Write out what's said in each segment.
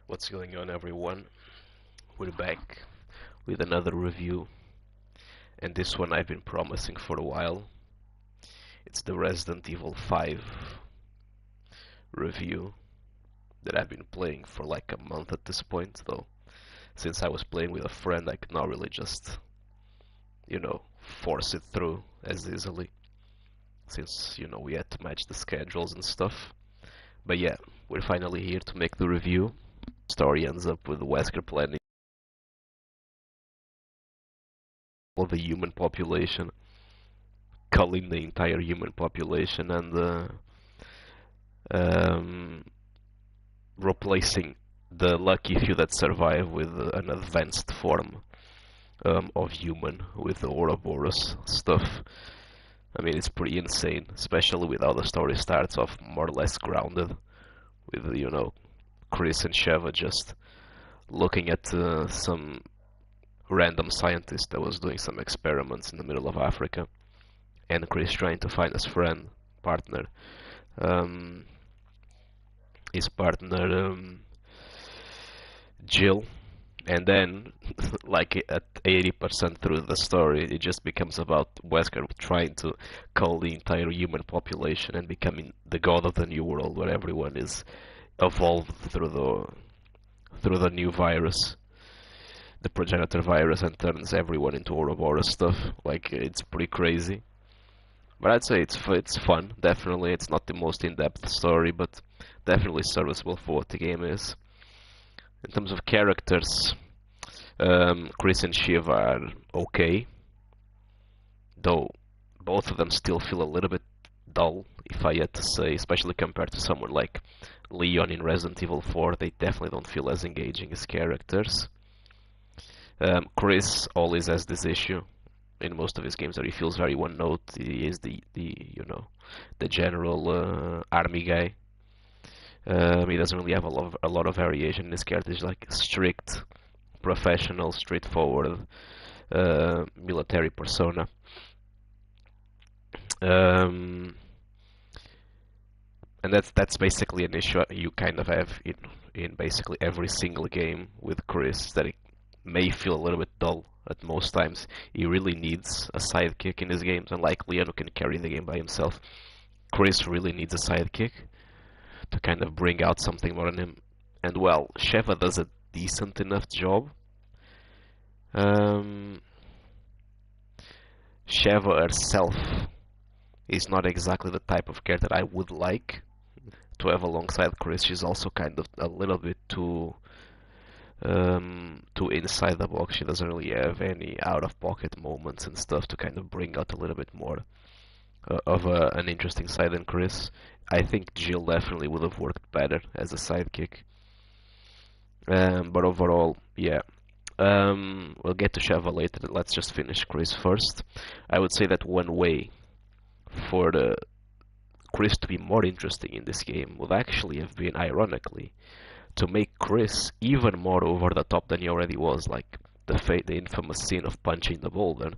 What's going on, everyone? We're back with another review, and this one I've been promising for a while. It's the Resident Evil 5 review that I've been playing for like a month at this point, though. Since I was playing with a friend, I could not really just, force it through as easily, since, we had to match the schedules and stuff. But yeah, we're finally here to make the review. Story ends up with Wesker planning all the human population, culling the entire human population, and um, replacing the lucky few that survive with an advanced form of human with the Ouroboros stuff. I mean, it's pretty insane, especially with how the story starts off more or less grounded, with, Chris and Sheva just looking at some random scientist that was doing some experiments in the middle of Africa, and Chris trying to find um, his partner Jill, and then like at 80% through the story, it just becomes about Wesker trying to cull the entire human population and becoming the god of the new world, where everyone is evolved through the new virus, the progenitor virus, and turns everyone into Ouroboros stuff. Like, it's pretty crazy. But I'd say it's fun. Definitely, it's not the most in-depth story, but definitely serviceable for what the game is. In terms of characters, Chris and Shiva are okay, though both of them still feel a little bit dull, if I had to say, especially compared to someone like Leon in Resident Evil 4. They definitely don't feel as engaging as characters. Chris always has this issue in most of his games that he feels very one note. He is the general army guy. He doesn't really have a lot of variation in his character. He's like strict, professional, straightforward, military persona. Um, and that's basically an issue you kind of have in basically every single game with Chris, that it may feel a little bit dull at most times. He really needs a sidekick in his games, unlike Leon, who can carry the game by himself. Chris really needs a sidekick to kind of bring out something more in him. And well, Sheva does a decent enough job. Um, Sheva herself is not exactly the type of character I would like to have alongside Chris. She's also kind of a little bit too inside the box. She doesn't really have any out-of-pocket moments and stuff to kind of bring out a little bit more of an interesting side than Chris. I think Jill definitely would have worked better as a sidekick. But overall, yeah. We'll get to Sheva later. Let's just finish Chris first. I would say that one way for the Chris to be more interesting in this game would actually have been, ironically, to make Chris even more over the top than he already was, like the infamous scene of punching the boulder.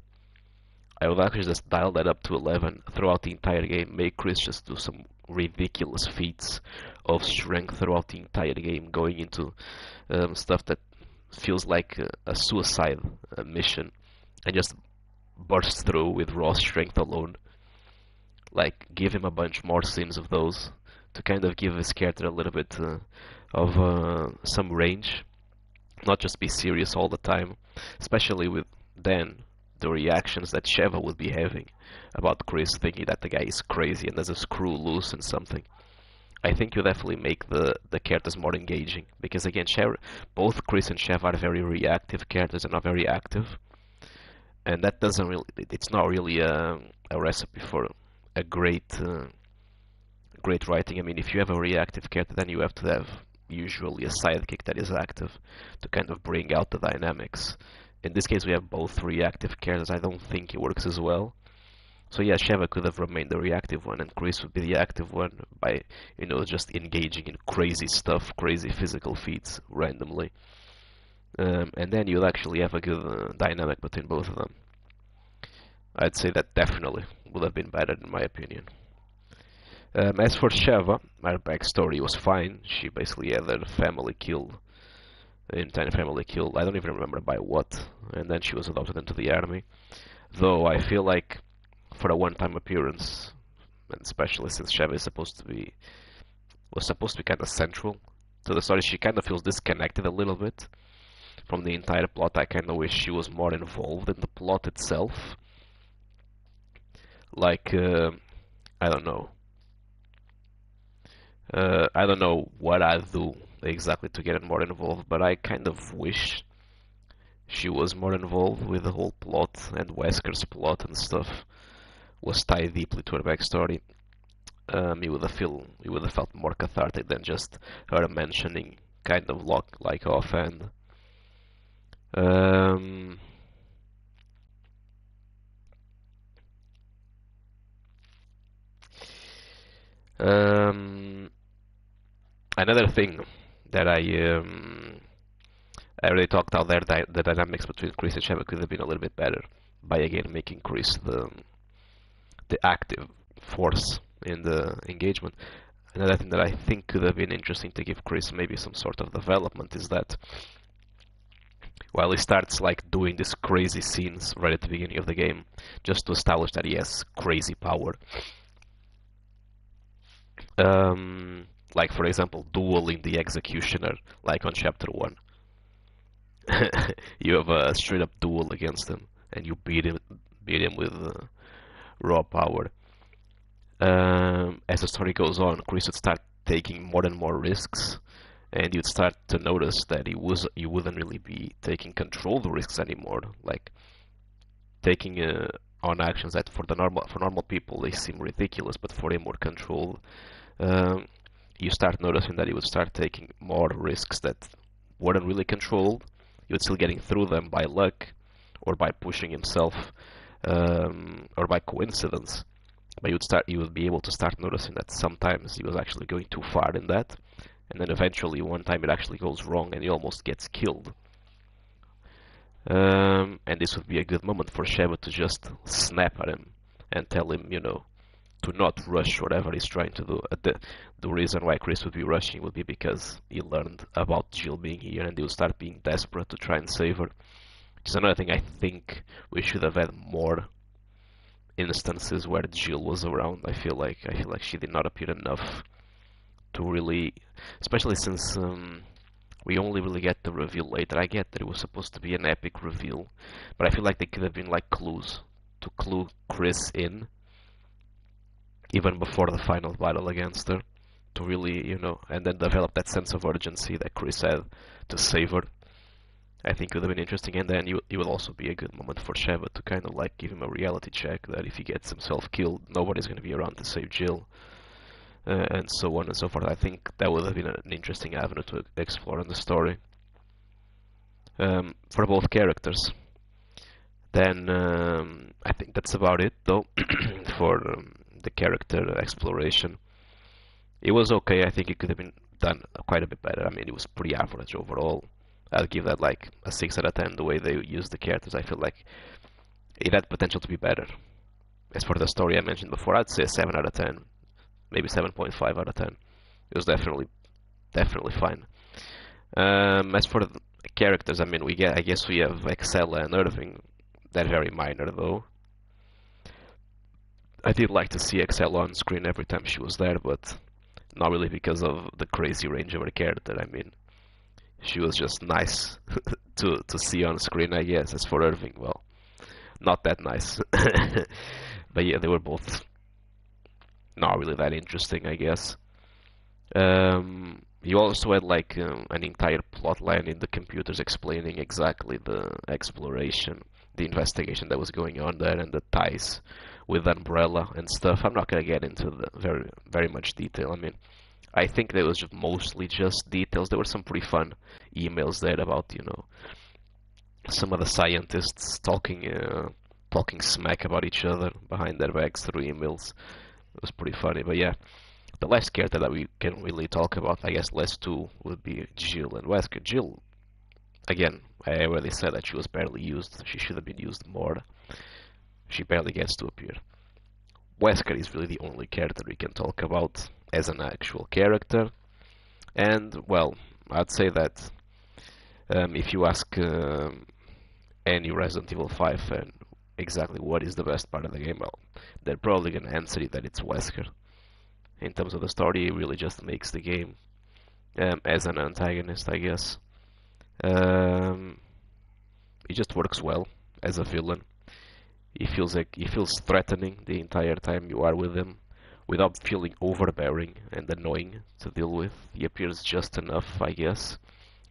I would actually just dial that up to 11 throughout the entire game, make Chris just do some ridiculous feats of strength throughout the entire game, going into stuff that feels like a suicide mission, and just burst through with raw strength alone. Like, give him a bunch more scenes of those to kind of give his character a little bit of some range, not just be serious all the time, especially with then the reactions that Sheva would be having about Chris thinking that the guy is crazy and there's a screw loose and something. I think you definitely make the characters more engaging, because again, both Chris and Sheva are very reactive characters and not very active, and that doesn't really, it's not really a recipe for a great writing. I mean, if you have a reactive character, then you have to have usually a sidekick that is active to kind of bring out the dynamics. In this case, we have both reactive characters. I don't think it works as well. So yeah, Sheva could have remained the reactive one, and Chris would be the active one by, just engaging in crazy stuff, crazy physical feats randomly. And then you'll actually have a good dynamic between both of them. I'd say that definitely would have been better in my opinion. As for Sheva, her backstory was fine. She basically had her family killed in Tiny Family killed. I don't even remember by what. And then she was adopted into the army. Though I feel like for a one-time appearance, and especially since Sheva is was supposed to be kind of central to the story, she kind of feels disconnected a little bit from the entire plot. I kind of wish she was more involved in the plot itself. Like, I don't know. I don't know what I'd do exactly to get more involved, but I kind of wish she was more involved with the whole plot, and Wesker's plot and stuff was tied deeply to her backstory. You would have felt more cathartic than just her mentioning kind of like offhand. Um, um, Another thing that I already talked out there, that the dynamics between Chris and Sheva could have been a little bit better by again making Chris the active force in the engagement. Another thing that I think could have been interesting to give Chris maybe some sort of development is that while he starts like doing these crazy scenes right at the beginning of the game, just to establish that he has crazy power. Like for example, dueling the executioner, like on chapter 1. You have a straight up duel against him, and you beat him with raw power. As the story goes on, Chris would start taking more and more risks, and you'd start to notice that he wouldn't really be taking control of the risks anymore. Like taking on actions that for normal people they seem ridiculous, but for him were controlled. Um, you start noticing that he would start taking more risks that weren't really controlled. He was still getting through them by luck, or by pushing himself, or by coincidence. But you would be able to start noticing that sometimes he was actually going too far in that, and then eventually one time it actually goes wrong and he almost gets killed. And this would be a good moment for Sheva to just snap at him and tell him, to not rush whatever he's trying to do. The reason why Chris would be rushing would be because he learned about Jill being here and he would start being desperate to try and save her. Which is another thing I think we should have had more instances where Jill was around. I feel like she did not appear enough to really, especially since we only really get the reveal later. I get that it was supposed to be an epic reveal, but I feel like they could have been like clues to clue Chris in even before the final battle against her, to really, and then develop that sense of urgency that Chris had to save her. I think it would have been interesting, and then it would also be a good moment for Sheva to kind of like give him a reality check that if he gets himself killed, nobody's going to be around to save Jill, and so on and so forth. I think that would have been an interesting avenue to explore in the story for both characters. Then I think that's about it, though, for the character exploration. It was okay. I think it could have been done quite a bit better. I mean, it was pretty average overall. I'd give that like a 6 out of 10. The way they used the characters, I feel like it had potential to be better. As for the story I mentioned before, I'd say 7 out of 10, maybe 7.5 out of 10. It was definitely fine. As for the characters, I mean, I guess we have Excella and Irving. They're very minor though. I did like to see Excella on screen every time she was there, but not really because of the crazy range of her character. I mean, she was just nice to see on screen, I guess. As for Irving, well, not that nice. But yeah, they were both not really that interesting, I guess. You also had like an entire plot line in the computers explaining exactly the exploration, the investigation that was going on there, and the ties with Umbrella and stuff. I'm not gonna get into the very much detail. I mean, I think there was mostly just details. There were some pretty fun emails there about, some of the scientists talking smack about each other behind their backs through emails. It was pretty funny, but yeah. The last character that we can really talk about, I guess last two, would be Jill and Wesker. Jill, again, I already said that she was barely used. She should have been used more. She barely gets to appear. Wesker is really the only character we can talk about as an actual character. And, well, I'd say that If you ask any Resident Evil 5 fan exactly what is the best part of the game, well, they're probably gonna answer you that it's Wesker. In terms of the story, it really just makes the game as an antagonist, I guess. Um, he just works well as a villain. He feels threatening the entire time you are with him, without feeling overbearing and annoying to deal with. He appears just enough, I guess.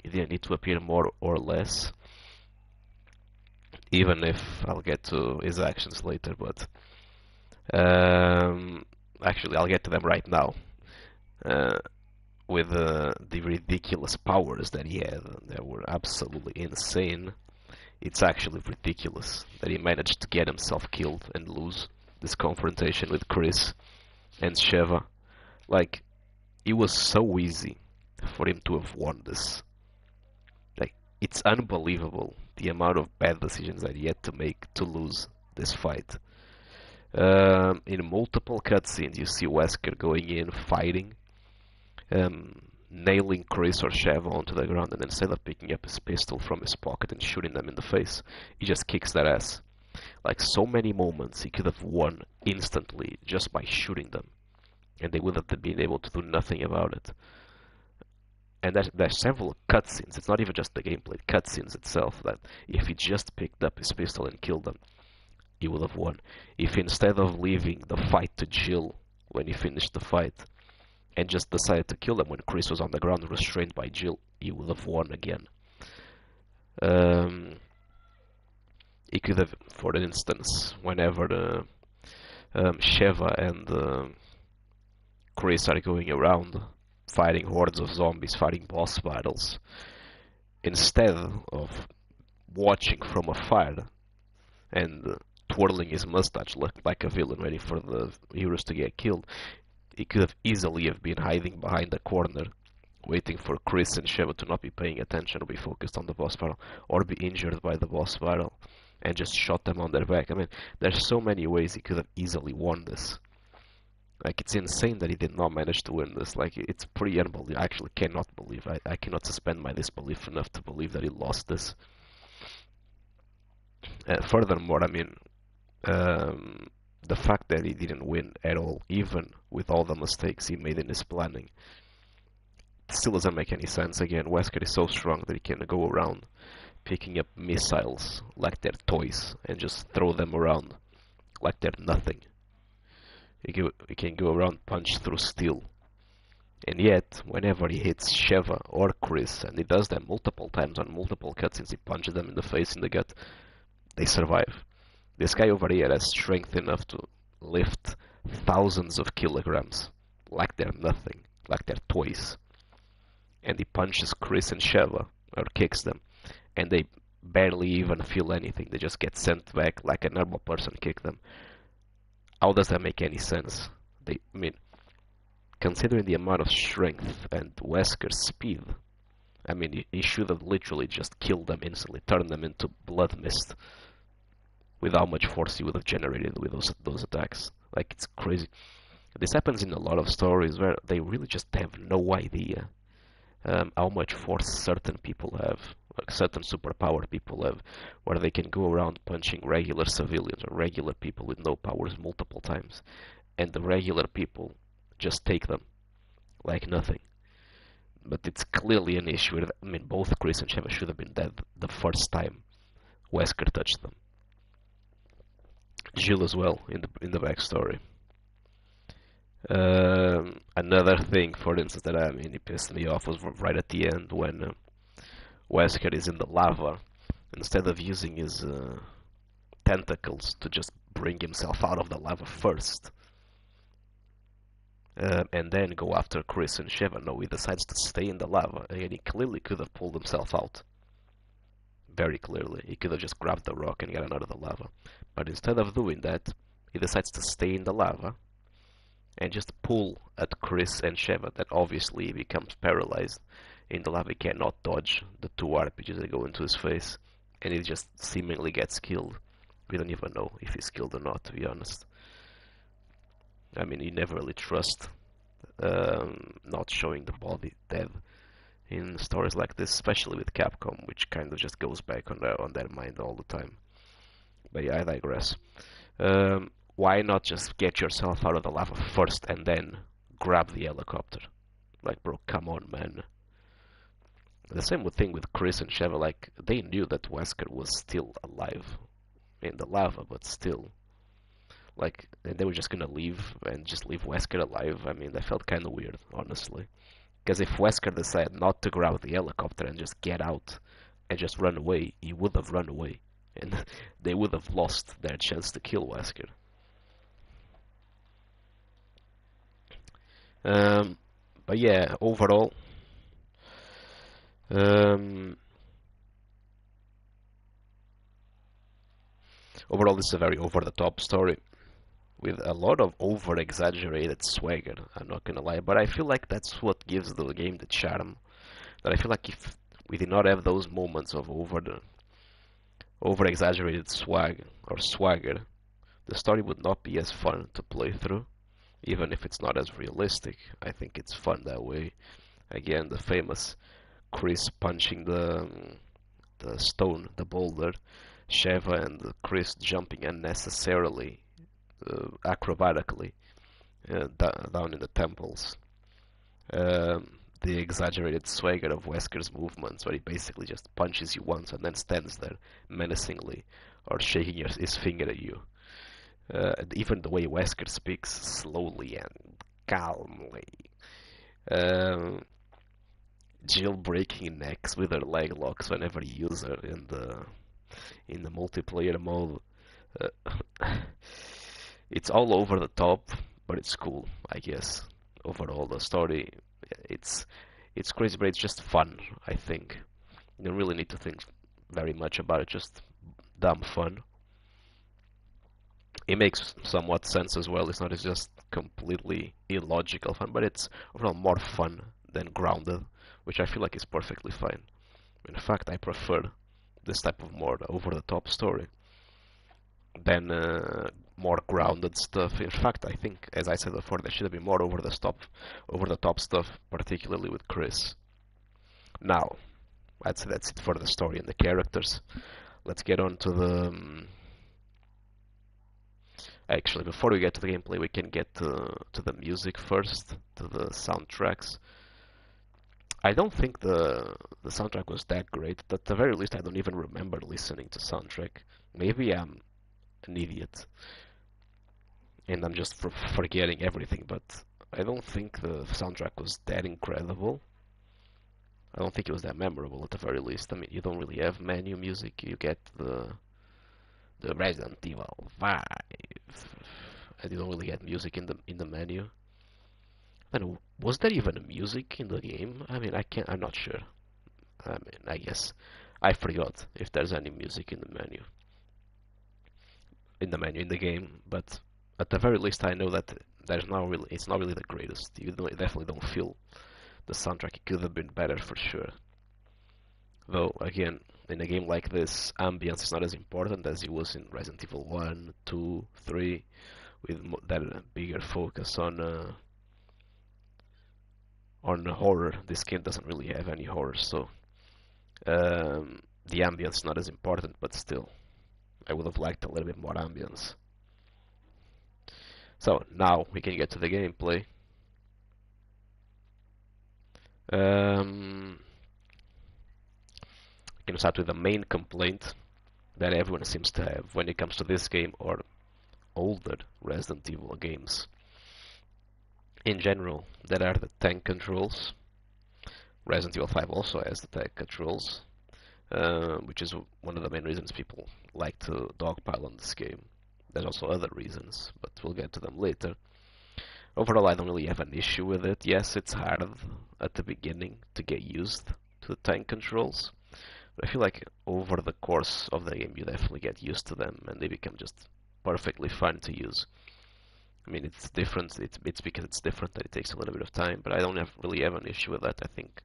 He didn't need to appear more or less, even if I'll get to his actions later, but um, actually I'll get to them right now. Uh, with the ridiculous powers that he had, that were absolutely insane. It's actually ridiculous that he managed to get himself killed and lose this confrontation with Chris and Sheva. Like, it was so easy for him to have won this. Like, it's unbelievable the amount of bad decisions that he had to make to lose this fight. In multiple cutscenes, you see Wesker going in, fighting, nailing Chris or Sheva onto the ground, and instead of picking up his pistol from his pocket and shooting them in the face, he just kicks their ass. Like, so many moments he could have won instantly just by shooting them, and they would have been able to do nothing about it. And there's several cutscenes, it's not even just the gameplay, cutscenes itself, that if he just picked up his pistol and killed them, he would have won. If instead of leaving the fight to Jill when he finished the fight, and just decided to kill him when Chris was on the ground restrained by Jill, he would have won again. He could have, for instance, whenever Sheva and Chris are going around fighting hordes of zombies, fighting boss battles, instead of watching from afar and twirling his mustache like a villain waiting for the heroes to get killed, he could have easily have been hiding behind a corner, waiting for Chris and Sheva to not be paying attention or be focused on the boss battle, or be injured by the boss battle, and just shot them on their back. I mean, there's so many ways he could have easily won this. Like, it's insane that he did not manage to win this. Like, it's pretty unbelievable. I actually cannot believe. I cannot suspend my disbelief enough to believe that he lost this. Furthermore, I mean, the fact that he didn't win at all, even with all the mistakes he made in his planning, still doesn't make any sense. Again, Wesker is so strong that he can go around picking up missiles like they're toys and just throw them around like they're nothing. He can go around punch through steel. And yet, whenever he hits Sheva or Chris, and he does that multiple times on multiple cutscenes, he punches them in the face, in the gut, they survive. This guy over here has strength enough to lift thousands of kilograms like they're nothing, like they're toys. And he punches Chris and Sheva, or kicks them, and they barely even feel anything. They just get sent back like a normal person kicked them. How does that make any sense? I mean, considering the amount of strength and Wesker's speed, I mean, he should have literally just killed them instantly, turned them into blood mist, with how much force he would have generated with those attacks. Like, it's crazy. This happens in a lot of stories where they really just have no idea how much force certain people have, like certain superpowered people have, where they can go around punching regular civilians or regular people with no powers multiple times, and the regular people just take them like nothing. But it's clearly an issue. I mean, both Chris and Sheva should have been dead the first time Wesker touched them. Jill as well in the backstory. Another thing, for instance, that I mean, it pissed me off was right at the end when Wesker is in the lava. Instead of using his tentacles to just bring himself out of the lava first, and then go after Chris and Sheva, no, he decides to stay in the lava, and he clearly could have pulled himself out. Very clearly, he could have just grabbed the rock and gotten out of the lava. But instead of doing that, he decides to stay in the lava and just pull at Chris and Sheva, that obviously becomes paralyzed in the lava. He cannot dodge the two RPGs that go into his face, and he just seemingly gets killed. We don't even know if he's killed or not, to be honest. I mean, you never really trust not showing the body dead in stories like this, especially with Capcom, which kind of just goes back on their mind all the time. But yeah, I digress. Why not just get yourself out of the lava first and then grab the helicopter? Like, bro, come on, man. The same thing with Chris and Sheva, like, they knew that Wesker was still alive in the lava, but still. Like, they were just gonna leave and just leave Wesker alive. I mean, that felt kinda weird, honestly. Because if Wesker decided not to grab the helicopter and just get out and just run away, he would have run away. And they would have lost their chance to kill Wesker. Um, but yeah, um, overall, this is a very over-the-top story with a lot of over-exaggerated swagger. I'm not gonna lie, but I feel like that's what gives the game the charm. That I feel like if we did not have those moments of over-exaggerated swag or swagger, the story would not be as fun to play through. Even if it's not as realistic, I think it's fun that way. Again, the famous Chris punching the stone, the boulder, Sheva and Chris jumping unnecessarily, acrobatically, down in the temples. The exaggerated swagger of Wesker's movements, where he basically just punches you once and then stands there menacingly or shaking his finger at you. And even the way Wesker speaks slowly and calmly. Um, Jill breaking necks with her leg locks whenever you use her in the multiplayer mode. Uh, it's all over the top, but it's cool, I guess. Overall, the story, it's it's crazy, but it's just fun, I think. You don't really need to think very much about it, just dumb fun. It makes somewhat sense as well. It's not just completely illogical fun, but it's overall more fun than grounded, which I feel like is perfectly fine. In fact, I prefer this type of more over-the-top story than more grounded stuff. In fact, I think, as I said before, there should have been more over-the-top stuff, particularly with Chris. Now, I'd say that's it for the story and the characters. Let's get on to the. Actually, before we get to the gameplay, we can get to the music first, to the soundtracks. I don't think the soundtrack was that great. At the very least, I don't even remember listening to soundtrack. Maybe I'm an idiot and I'm just forgetting everything, but I don't think the soundtrack was that incredible. I don't think it was that memorable at the very least. I mean, you don't really have menu music. You get the Resident Evil 5, and you don't really get music in the menu. And was there even music in the game? I mean, I'm not sure. I mean, I guess I forgot if there's any music in the menu. In the game, but at the very least, I know that it's not really the greatest. Definitely don't feel the soundtrack. It could have been better for sure. Though, again, in a game like this, ambience is not as important as it was in Resident Evil 1, 2, 3, with that bigger focus on horror. This game doesn't really have any horror, so the ambience is not as important, but still, I would have liked a little bit more ambience. So now we can get to the gameplay. We can start with the main complaint that everyone seems to have when it comes to this game or older Resident Evil games. In general, there are the tank controls. Resident Evil 5 also has the tank controls, which is one of the main reasons people like to dogpile on this game. There's also other reasons, but we'll get to them later. Overall, I don't really have an issue with it. Yes, it's hard at the beginning to get used to the tank controls, but I feel like over the course of the game you definitely get used to them and they become just perfectly fun to use. I mean, it's different. It's because it's different that it takes a little bit of time, but I don't really have an issue with that. I think,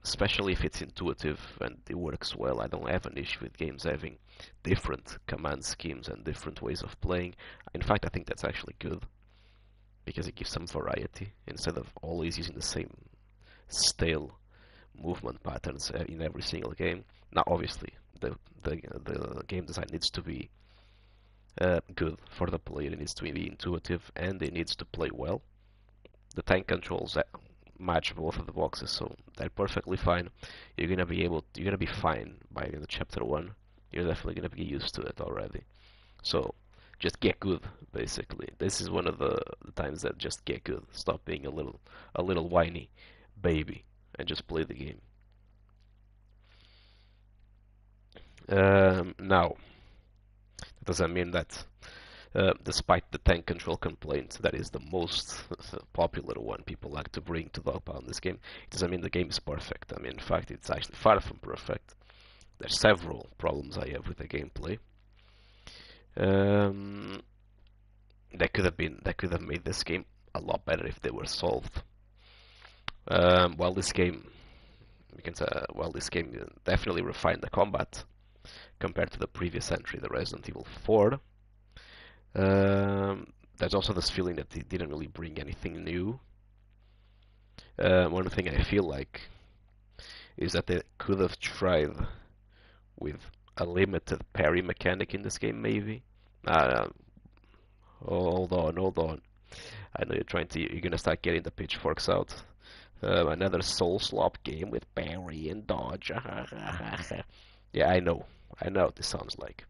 especially if it's intuitive and it works well, I don't have an issue with games having different command schemes and different ways of playing. In fact, I think that's actually good because it gives some variety instead of always using the stale movement patterns in every single game. Now, obviously, the game design needs to be good for the player. It needs to be intuitive and it needs to play well. The tank controls match both of the boxes, so they're perfectly fine. You're gonna be fine by the chapter 1. You're definitely gonna be used to it already. So just get good, basically. This is one of the times that just get good. Stop being a little whiny baby and just play the game. Now, that doesn't mean that despite the tank control complaint, that is the most popular one people like to bring to Dogpile in this game, it doesn't mean the game is perfect. I mean, in fact, it's actually far from perfect. There's several problems I have with the gameplay. That could have made this game a lot better if they were solved. While this game definitely refined the combat compared to the previous entry, the Resident Evil 4. There's also this feeling that it didn't really bring anything new. One thing I feel like is that they could have tried with a limited parry mechanic in this game, maybe. Hold on. I know you're gonna start getting the pitchforks out. Another soul slop game with parry and dodge. Yeah, I know what this sounds like.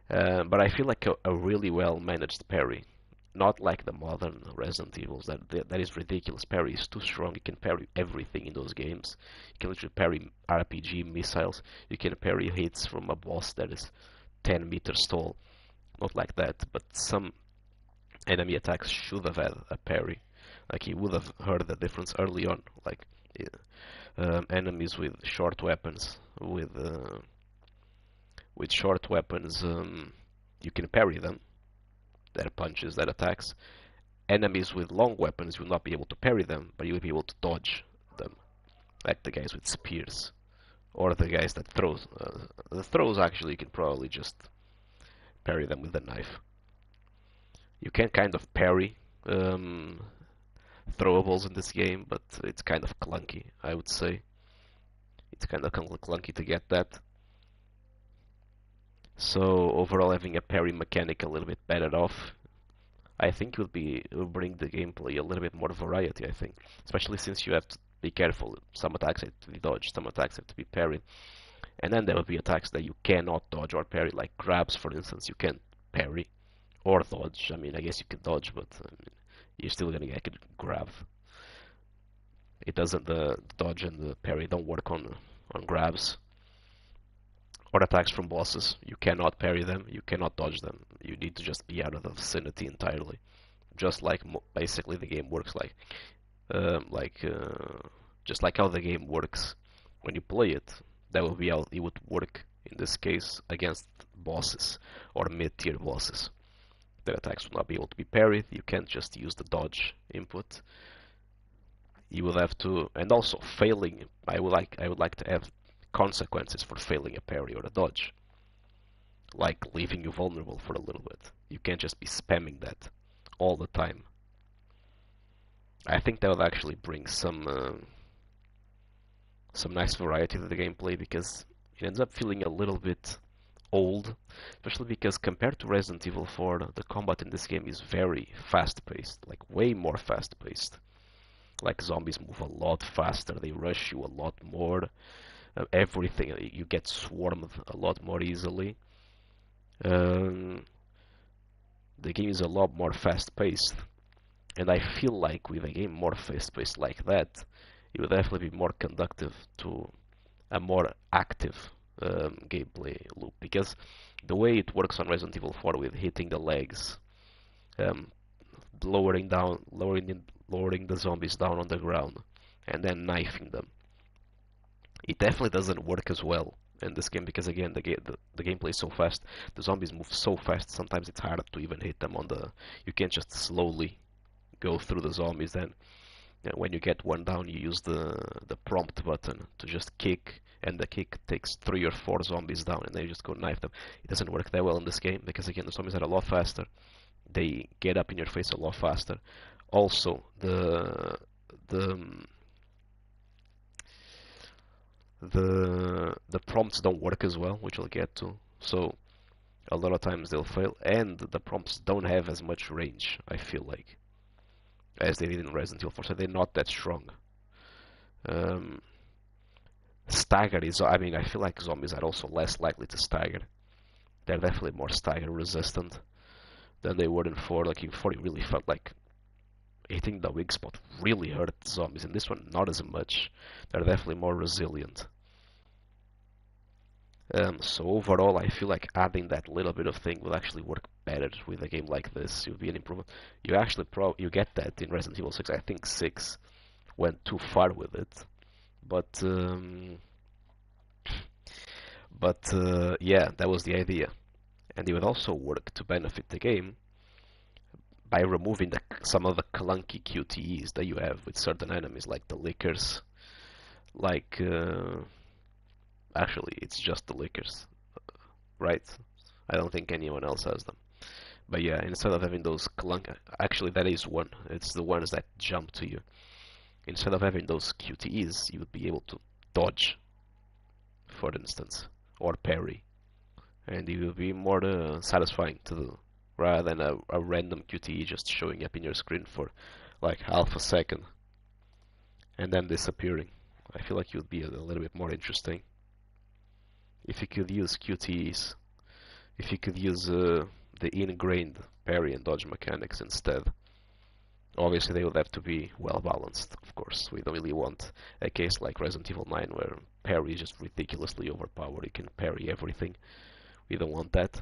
But I feel like a really well managed parry, not like the modern Resident Evils. That is ridiculous. Parry is too strong. You can parry everything in those games. You can literally parry RPG missiles. You can parry hits from a boss that is 10 meters tall. Not like that, but some enemy attacks should have had a parry. Like he would have heard the difference early on. Like enemies with short weapons, with short weapons, you can parry them. Their punches, their attacks. Enemies with long weapons, you will not be able to parry them, but you will be able to dodge them, like the guys with spears, or the guys that throws. The throws actually, you can probably just parry them with a knife. You can kind of parry throwables in this game, but it's kind of clunky, I would say. It's kind of clunky to get that. So overall, having a parry mechanic a little bit better off, I think it will bring the gameplay a little bit more variety. I think, especially since you have to be careful. Some attacks have to be dodged, some attacks have to be parried, and then there will be attacks that you cannot dodge or parry, like grabs, for instance. You can't parry or dodge. I mean, I guess you can dodge, but I mean, you're still gonna get grab. It doesn't. The dodge and the parry don't work on grabs or attacks from bosses. You cannot parry them. You cannot dodge them. You need to just be out of the vicinity entirely. Just like basically the game works, just like how the game works when you play it. That will be how it would work in this case against bosses or mid-tier bosses. Their attacks will not be able to be parried. You can't just use the dodge input. You will have to, and also failing. I would like to have consequences for failing a parry or a dodge, like leaving you vulnerable for a little bit. You can't just be spamming that all the time. I think that would actually bring some nice variety to the gameplay, because it ends up feeling a little bit old, especially because compared to Resident Evil 4, the combat in this game is very fast-paced, like way more fast-paced. Like zombies move a lot faster, they rush you a lot more. Everything, you get swarmed a lot more easily. The game is a lot more fast-paced, and I feel like with a game more fast-paced like that, it would definitely be more conductive to a more active gameplay loop, because the way it works on Resident Evil 4 with hitting the legs, lowering the zombies down on the ground, and then knifing them, it definitely doesn't work as well in this game, because again the gameplay is so fast, the zombies move so fast, sometimes it's hard to even hit them on the, you can't just slowly go through the zombies. Then when you get one down, you use the prompt button to just kick, and the kick takes 3 or 4 zombies down, and then you just go knife them. It doesn't work that well in this game, because again the zombies are a lot faster, they get up in your face a lot faster. Also, the the prompts don't work as well, which I'll get to. So a lot of times they'll fail, and the prompts don't have as much range, I feel like, as they did in Resident Evil 4, so they're not that strong. Um, Stagger is, I mean, I feel like zombies are also less likely to stagger. They're definitely more stagger resistant than they were in 4. Like in 4, it really felt like hitting the weak spot really hurt zombies. In this one, not as much. They're definitely more resilient. So overall, I feel like adding that little bit of thing will actually work better with a game like this. It would be an improvement. You actually you get that in Resident Evil 6. I think 6 went too far with it, but yeah, that was the idea, and it would also work to benefit the game by removing some of the clunky QTEs that you have with certain enemies, like the lickers. Like, actually, it's just the lickers, right? I don't think anyone else has them. But yeah, instead of having those clunk, actually that is one. It's the ones that jump to you. Instead of having those QTEs, you would be able to dodge, for instance, or parry, and it will be more satisfying to the rather than a random QTE just showing up in your screen for like half a second and then disappearing. I feel like it would be a little bit more interesting if you could use QTEs, if you could use the ingrained parry and dodge mechanics instead. Obviously, they would have to be well balanced, of course. We don't really want a case like Resident Evil 9 where parry is just ridiculously overpowered. You can parry everything. We don't want that.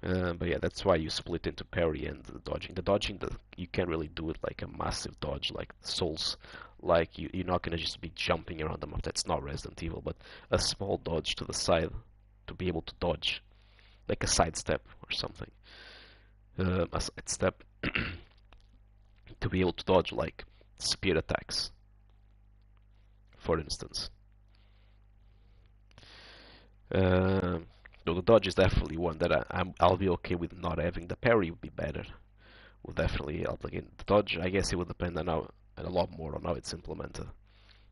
But yeah, that's why you split into parry and dodging. The dodging, you can't really do it like a massive dodge like Souls. Like, you're not going to just be jumping around the map. That's not Resident Evil. But a small dodge to the side to be able to dodge. Like a sidestep or something. A sidestep to be able to dodge like spear attacks, for instance. So the dodge is definitely one that I'll be okay with not having. The parry would be better. Will definitely help again. The dodge, I guess it would depend on how, and a lot more on how it's implemented.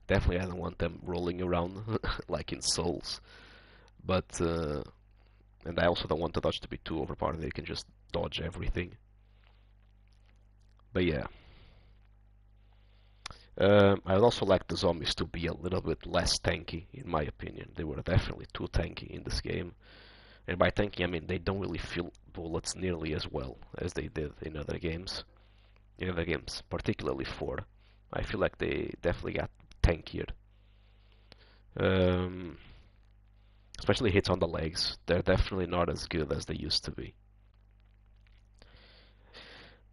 Definitely, I don't want them rolling around like in Souls, but and I also don't want the dodge to be too overpowered. They can just dodge everything. But yeah, I would also like the zombies to be a little bit less tanky, in my opinion. They were definitely too tanky in this game. And by tanky, I mean they don't really feel bullets nearly as well as they did in other games. In other games, particularly 4. I feel like they definitely got tankier. Um, Especially hits on the legs. They're definitely not as good as they used to be.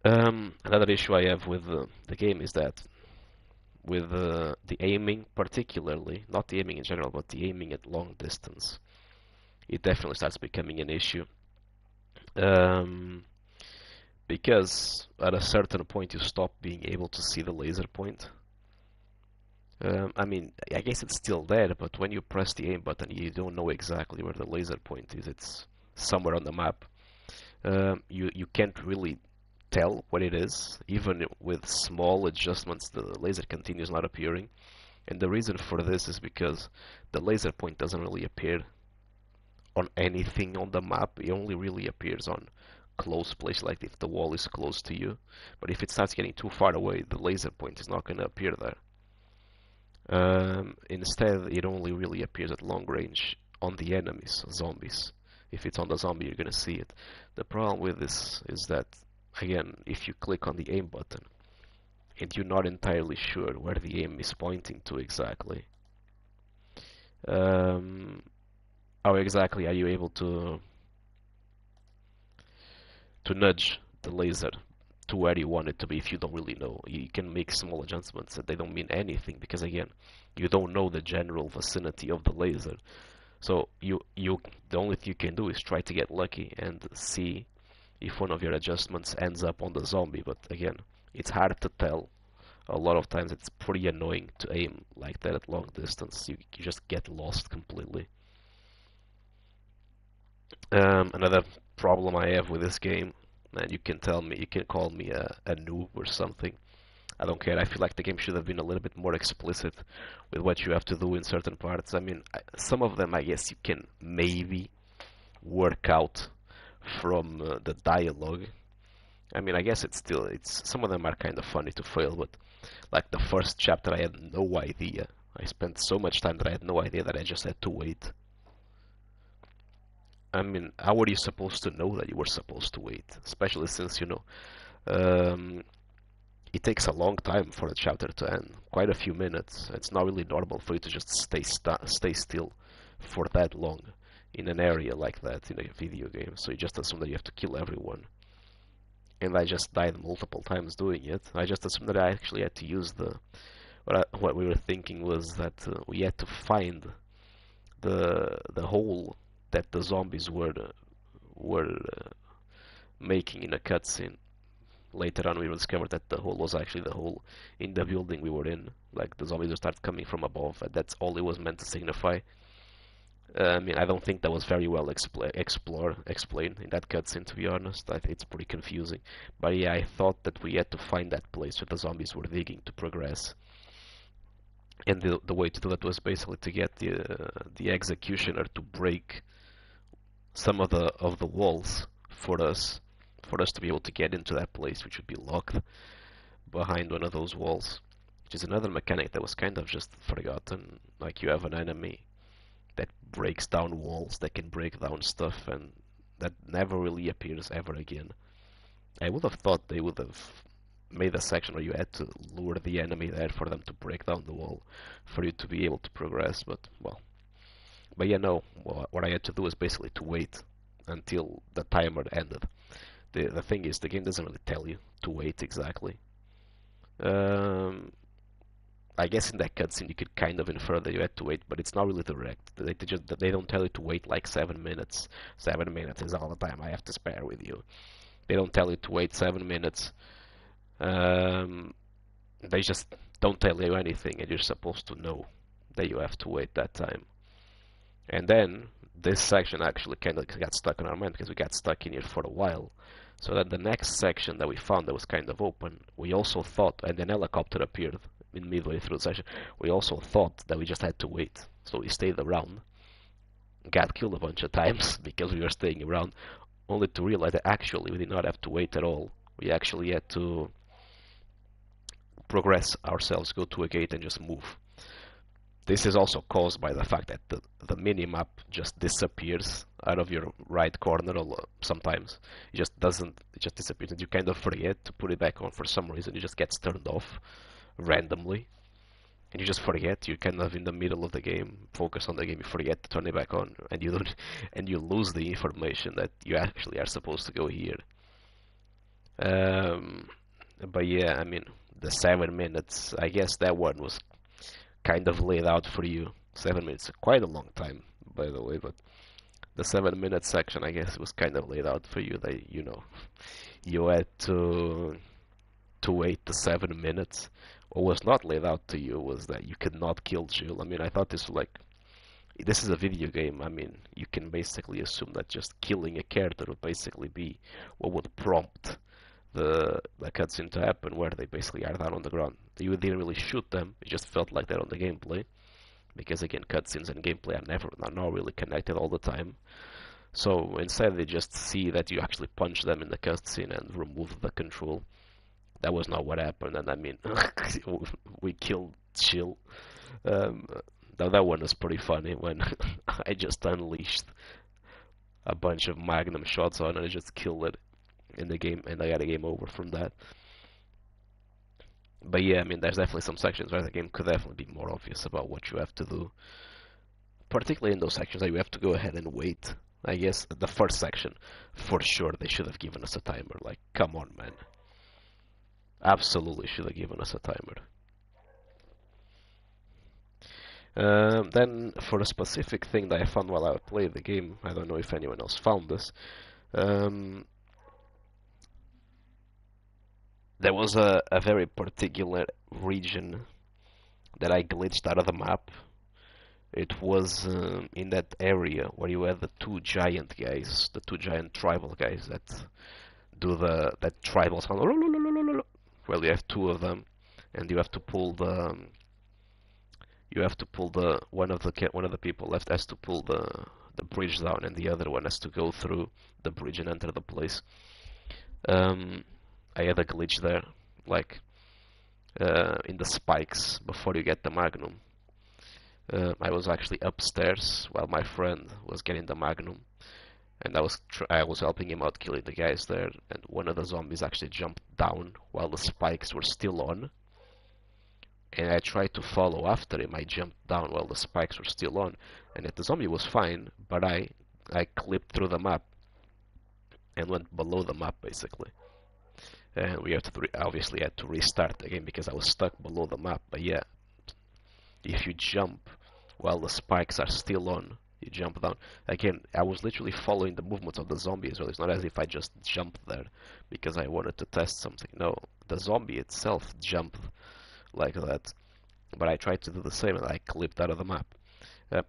Another issue I have with the game is that with the aiming particularly, not the aiming in general, but the aiming at long distance, it definitely starts becoming an issue. Because at a certain point you stop being able to see the laser point. I mean, I guess it's still there, but when you press the aim button, you don't know exactly where the laser point is. It's somewhere on the map. You can't really tell what it is. Even with small adjustments, the laser continues not appearing. And the reason for this is because the laser point doesn't really appear on anything on the map. It only really appears on close place, like if the wall is close to you. But if it starts getting too far away, the laser point is not going to appear there. Instead, it only really appears at long range on the enemies, zombies. If it's on the zombie, you're going to see it. The problem with this is that, again, if you click on the aim button and you're not entirely sure where the aim is pointing to exactly, how exactly are you able to nudge the laser to where you want it to be if you don't really know? You can make small adjustments that they don't mean anything because again, you don't know the general vicinity of the laser. So the only thing you can do is try to get lucky and see if one of your adjustments ends up on the zombie. But again, it's hard to tell. A lot of times it's pretty annoying to aim like that at long distance. You just get lost completely. Another problem I have with this game, and you can call me a noob or something, I don't care. I feel like the game should have been a little bit more explicit with what you have to do in certain parts. I mean, some of them I guess you can maybe work out from the dialogue. I mean, I guess it's some of them are kind of funny to fail, but like the first chapter, I had no idea. I spent so much time that I had no idea that I just had to wait. I mean, how were you supposed to know that you were supposed to wait? Especially since, um, it takes a long time for a chapter to end, quite a few minutes. It's not really normal for you to just stay still for that long in an area like that in a video game. So you just assume that you have to kill everyone. And I just died multiple times doing it. I just assumed that I actually had to use the what we were thinking was that we had to find the hole that the zombies were making in a cutscene. Later on, we discovered that the hole was actually the hole in the building we were in. Like the zombies would start coming from above, and that's all it was meant to signify. I mean, I don't think that was very well explained in that cutscene, to be honest. I think it's pretty confusing. But yeah, I thought that we had to find that place where the zombies were digging to progress. And the way to do that was basically to get the executioner to break some of the walls for us to be able to get into that place, which would be locked behind one of those walls. Which is another mechanic that was kind of just forgotten. Like you have an enemy that breaks down walls, that can break down stuff, and that never really appears ever again. I would have thought they would have made a section where you had to lure the enemy there for them to break down the wall for you to be able to progress, but well. But yeah, no, what I had to do was basically to wait until the timer ended. The thing is, the game doesn't really tell you to wait exactly. Um, I guess in that cutscene you could kind of infer that you had to wait, but it's not really direct. They don't tell you to wait like 7 minutes. 7 minutes is all the time I have to spare with you. They don't tell you to wait 7 minutes. They just don't tell you anything, and you're supposed to know that you have to wait that time. And then this section actually kind of got stuck in our mind because we got stuck in here for a while. So that the next section that we found that was kind of open, we also thought, and an helicopter appeared in midway through the section. We also thought that we just had to wait, so we stayed around, got killed a bunch of times because we were staying around, only to realize that actually we did not have to wait at all. We actually had to progress ourselves, go to a gate and just move. This is also caused by the fact that the minimap just disappears out of your right corner sometimes. It just doesn't, it just disappears and you kind of forget to put it back on for some reason. It just gets turned off randomly. And you just forget, you're kind of in the middle of the game, focus on the game, you forget to turn it back on, and you don't, and you lose the information that you actually are supposed to go here. But yeah, I mean, the 7 minutes, I guess that one was kind of laid out for you. 7 minutes, quite a long time, by the way, but the 7 minute section, I guess, was kind of laid out for you that, you had to wait the 7 minutes. What was not laid out to you was that you could not kill Jill. I mean, I thought this is a video game. I mean, you can basically assume that just killing a character would basically be what would prompt the cutscene to happen, where they basically are down on the ground. You didn't really shoot them, it just felt like they're on the gameplay, because again, cutscenes and gameplay are not really connected all the time. So instead, they just see that you actually punch them in the cutscene and remove the control. That was not what happened, and I mean, we killed Jill. Um, that one was pretty funny when I just unleashed a bunch of magnum shots on it and I just killed it in the game, and I got a game over from that. But yeah, I mean, there's definitely some sections where the game could definitely be more obvious about what you have to do. Particularly in those sections that you have to go ahead and wait. I guess the first section, for sure, they should have given us a timer. Like, come on, man. Absolutely should have given us a timer. Then, for a specific thing that I found while I played the game, I don't know if anyone else found this, there was a very particular region that I glitched out of the map. It was in that area where you had the two giant guys, the two giant tribal guys that do that tribal sound. Well, you have two of them, and you have to pull the one of the people left has to pull the bridge down, and the other one has to go through the bridge and enter the place. I had a glitch there, like in the spikes before you get the Magnum. I was actually upstairs while my friend was getting the Magnum, and I was helping him out killing the guys there, and one of the zombies actually jumped down while the spikes were still on. And I tried to follow after him. I jumped down while the spikes were still on, and the zombie was fine, but I clipped through the map and went below the map basically. And we obviously had to restart again because I was stuck below the map. But yeah, if you jump while the spikes are still on, you jump down. Again, I was literally following the movements of the zombie as well. It's not as if I just jumped there because I wanted to test something. No, the zombie itself jumped like that. But I tried to do the same and I clipped out of the map.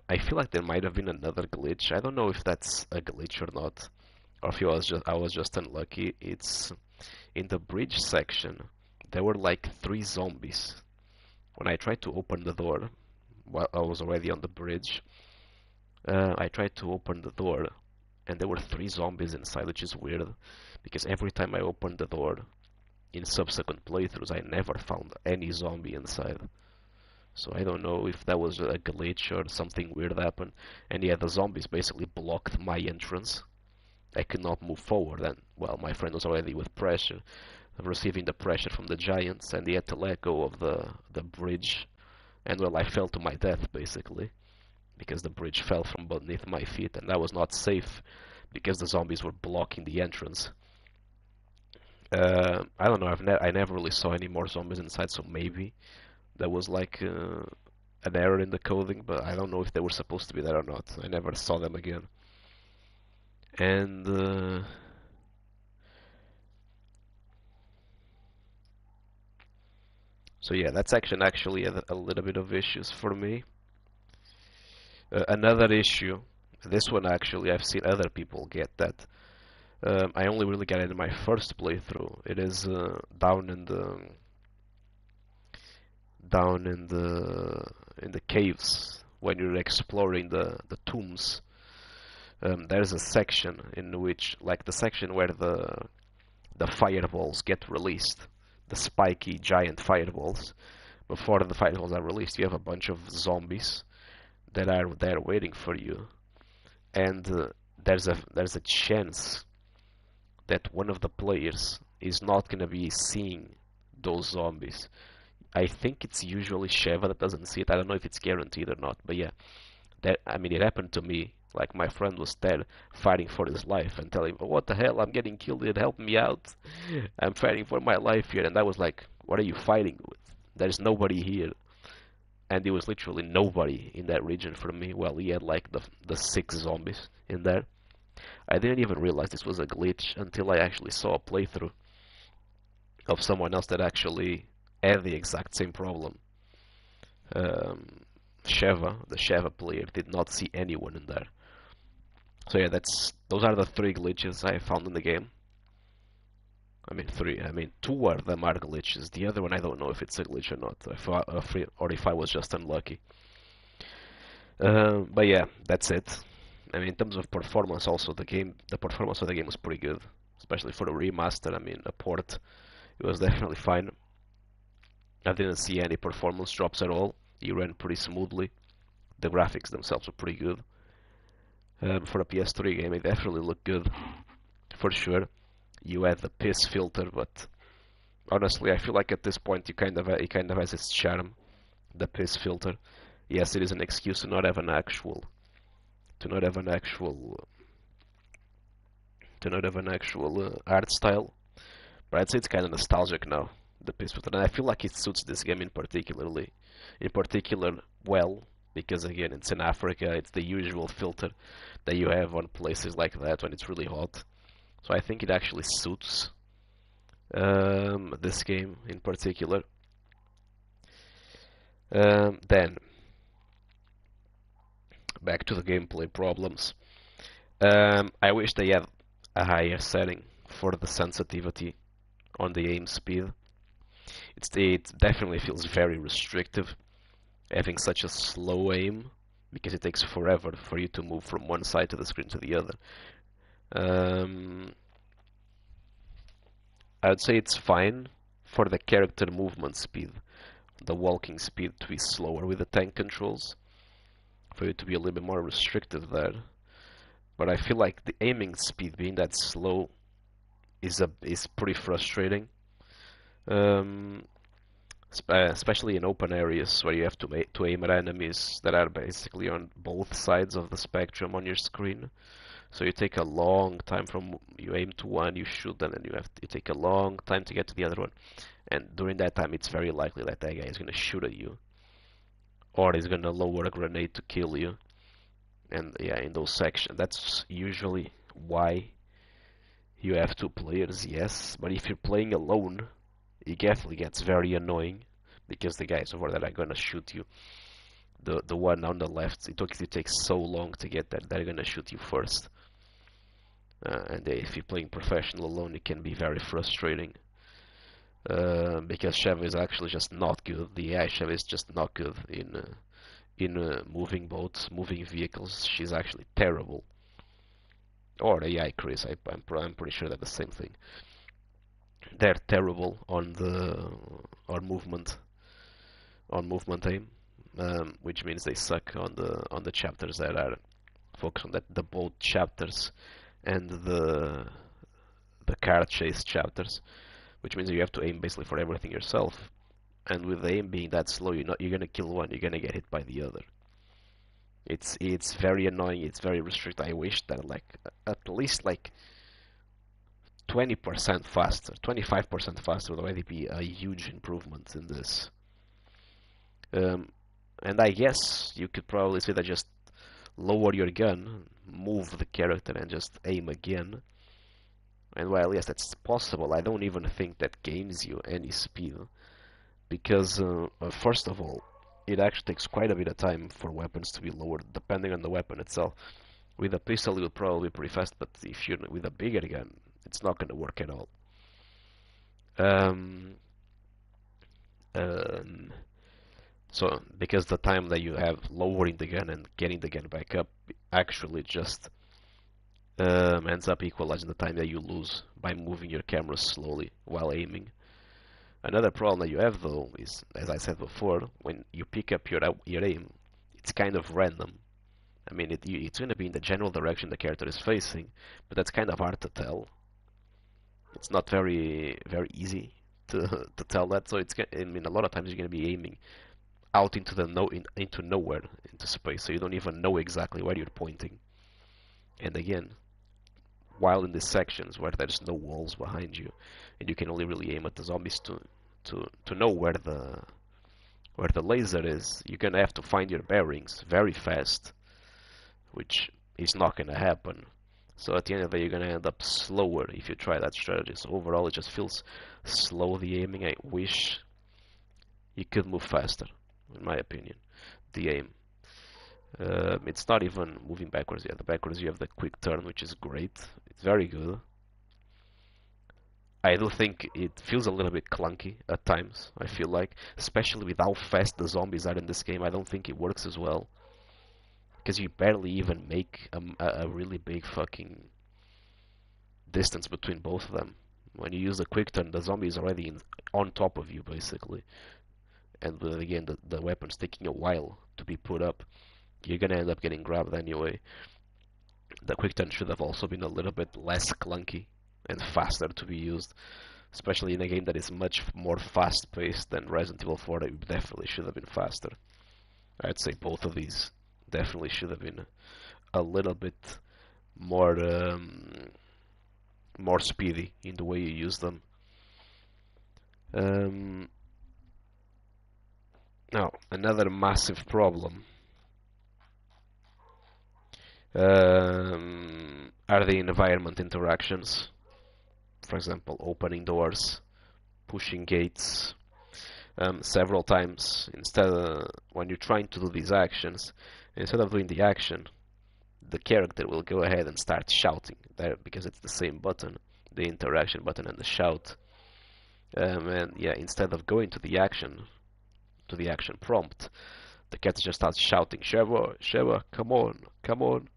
I feel like there might have been another glitch. I don't know if that's a glitch or not, or if I was just unlucky. It's in the bridge section. There were like 3 zombies. When I tried to open the door, while I was already on the bridge, I tried to open the door, and there were 3 zombies inside, which is weird, because every time I opened the door in subsequent playthroughs, I never found any zombie inside. So I don't know if that was a glitch or something weird happened. And yeah, the zombies basically blocked my entrance. I could not move forward, and well, my friend was already with pressure, receiving the pressure from the giants, and he had to let go of the bridge. And well, I fell to my death basically, because the bridge fell from beneath my feet, and that was not safe because the zombies were blocking the entrance. I don't know. I never really saw any more zombies inside, so maybe there was like an error in the coding, but I don't know if they were supposed to be there or not. I never saw them again. And so yeah, that section actually had a little bit of issues for me. Another issue, this one actually I've seen other people get that. I only really got it in my first playthrough. It is down in the caves when you're exploring the tombs. There's a section in which, like the section where the fireballs get released, the spiky giant fireballs. Before the fireballs are released, you have a bunch of zombies that are there waiting for you, and there's a chance that one of the players is not gonna be seeing those zombies. I think it's usually Sheva that doesn't see it. I don't know if it's guaranteed or not, but yeah, I mean, it happened to me. Like my friend was there fighting for his life and telling me, "What the hell? I'm getting killed. Help me out! I'm fighting for my life here." And I was like, "What are you fighting with? There's nobody here." And there was literally nobody in that region for me. Well, he had like the 6 zombies in there. I didn't even realize this was a glitch until I actually saw a playthrough of someone else that actually had the exact same problem. Um, the Sheva player, did not see anyone in there. So yeah, those are the 3 glitches I found in the game. I mean 3. I mean 2 of them are glitches. The other one I don't know if it's a glitch or not, or if I was just unlucky. But yeah, that's it. I mean, in terms of performance, also the performance of the game was pretty good, especially for a remaster. I mean, a port, it was definitely fine. I didn't see any performance drops at all. It ran pretty smoothly. The graphics themselves were pretty good. For a PS3 game, it definitely looked good, for sure. You had the piss filter, but honestly, I feel like at this point it kind of has its charm. The piss filter. Yes, it is an excuse to not have an actual art style, but I'd say it's kind of nostalgic now. The piss filter, and I feel like it suits this game in particular well, because again, it's in Africa. It's the usual filter that you have on places like that when it's really hot. So I think it actually suits this game in particular. Then back to the gameplay problems. I wish they had a higher setting for the sensitivity on the aim speed. It definitely feels very restrictive having such a slow aim because it takes forever for you to move from one side of the screen to the other. Um, I would say it's fine for the character movement speed, the walking speed to be slower with the tank controls, for you to be a little bit more restrictive there. But I feel like the aiming speed being that slow is pretty frustrating. Um, Especially in open areas where you have to aim at enemies that are basically on both sides of the spectrum on your screen. So you take a long time from you aim to one, you shoot, and then you take a long time to get to the other one. And during that time, it's very likely that that guy is gonna shoot at you, or he's gonna lower a grenade to kill you. And yeah, in those sections, that's usually why you have two players, yes. But if you're playing alone, it definitely gets very annoying because the guys over there are gonna shoot you. The one on the left, it takes so long to get there, they're gonna shoot you first. And if you're playing professional alone, it can be very frustrating. Because Sheva is actually just not good. The AI Sheva is just not good in moving boats, moving vehicles. She's actually terrible. Or the AI Chris, I'm pretty sure they're the same thing. They're terrible on the on movement aim, which means they suck on the chapters that are focused on the boat chapters and the car chase chapters, which means you have to aim basically for everything yourself. And with the aim being that slow, you're gonna kill one, you're gonna get hit by the other. It's very annoying. It's very restricted. I wish that like at least like 20% faster, 25% faster would already be a huge improvement in this. Um, and I guess you could probably say that just lower your gun, move the character, and just aim again. And while yes, that's possible, I don't even think that gains you any speed because first of all, it actually takes quite a bit of time for weapons to be lowered, depending on the weapon itself. With a pistol, you'll probably be pretty fast, but if you're with a bigger gun, it's not going to work at all. Um, um, so, because the time that you have lowering the gun and getting the gun back up actually just ends up equalizing the time that you lose by moving your camera slowly while aiming. Another problem that you have though is, as I said before, when you pick up your aim, it's kind of random. I mean, it's going to be in the general direction the character is facing, but that's kind of hard to tell. It's not very easy to to tell that. So I mean, a lot of times you're going to be aiming out into into nowhere, into space, so you don't even know exactly where you're pointing. And again, while in these sections where there's no walls behind you, and you can only really aim at the zombies to know where the laser is, you're gonna have to find your bearings very fast, which is not gonna happen. So at the end of the day, you're gonna end up slower if you try that strategy. So overall, it just feels slow, the aiming. I wish you could move faster, in my opinion, the aim. It's not even moving backwards yet. The backwards you have the quick turn, which is great. It's very good. I do think it feels a little bit clunky at times, I feel like. Especially with how fast the zombies are in this game, I don't think it works as well. Because you barely even make a really big fucking distance between both of them. When you use the quick turn, the zombie is already on top of you, basically. And again, the weapon's taking a while to be put up. You're gonna end up getting grabbed anyway. The quick turn should have also been a little bit less clunky and faster to be used, especially in a game that is much more fast-paced than Resident Evil 4. It definitely should have been faster. I'd say both of these definitely should have been a little bit more more speedy in the way you use them. Um, Now, another massive problem are the environment interactions. For example, opening doors, pushing gates. Several times, when you're trying to do these actions, instead of doing the action, the character will go ahead and start shouting there because it's the same button, the interaction button and the shout. And yeah, instead of going to the action prompt, the character just starts shouting, Sheva, Sheva, come on, come on.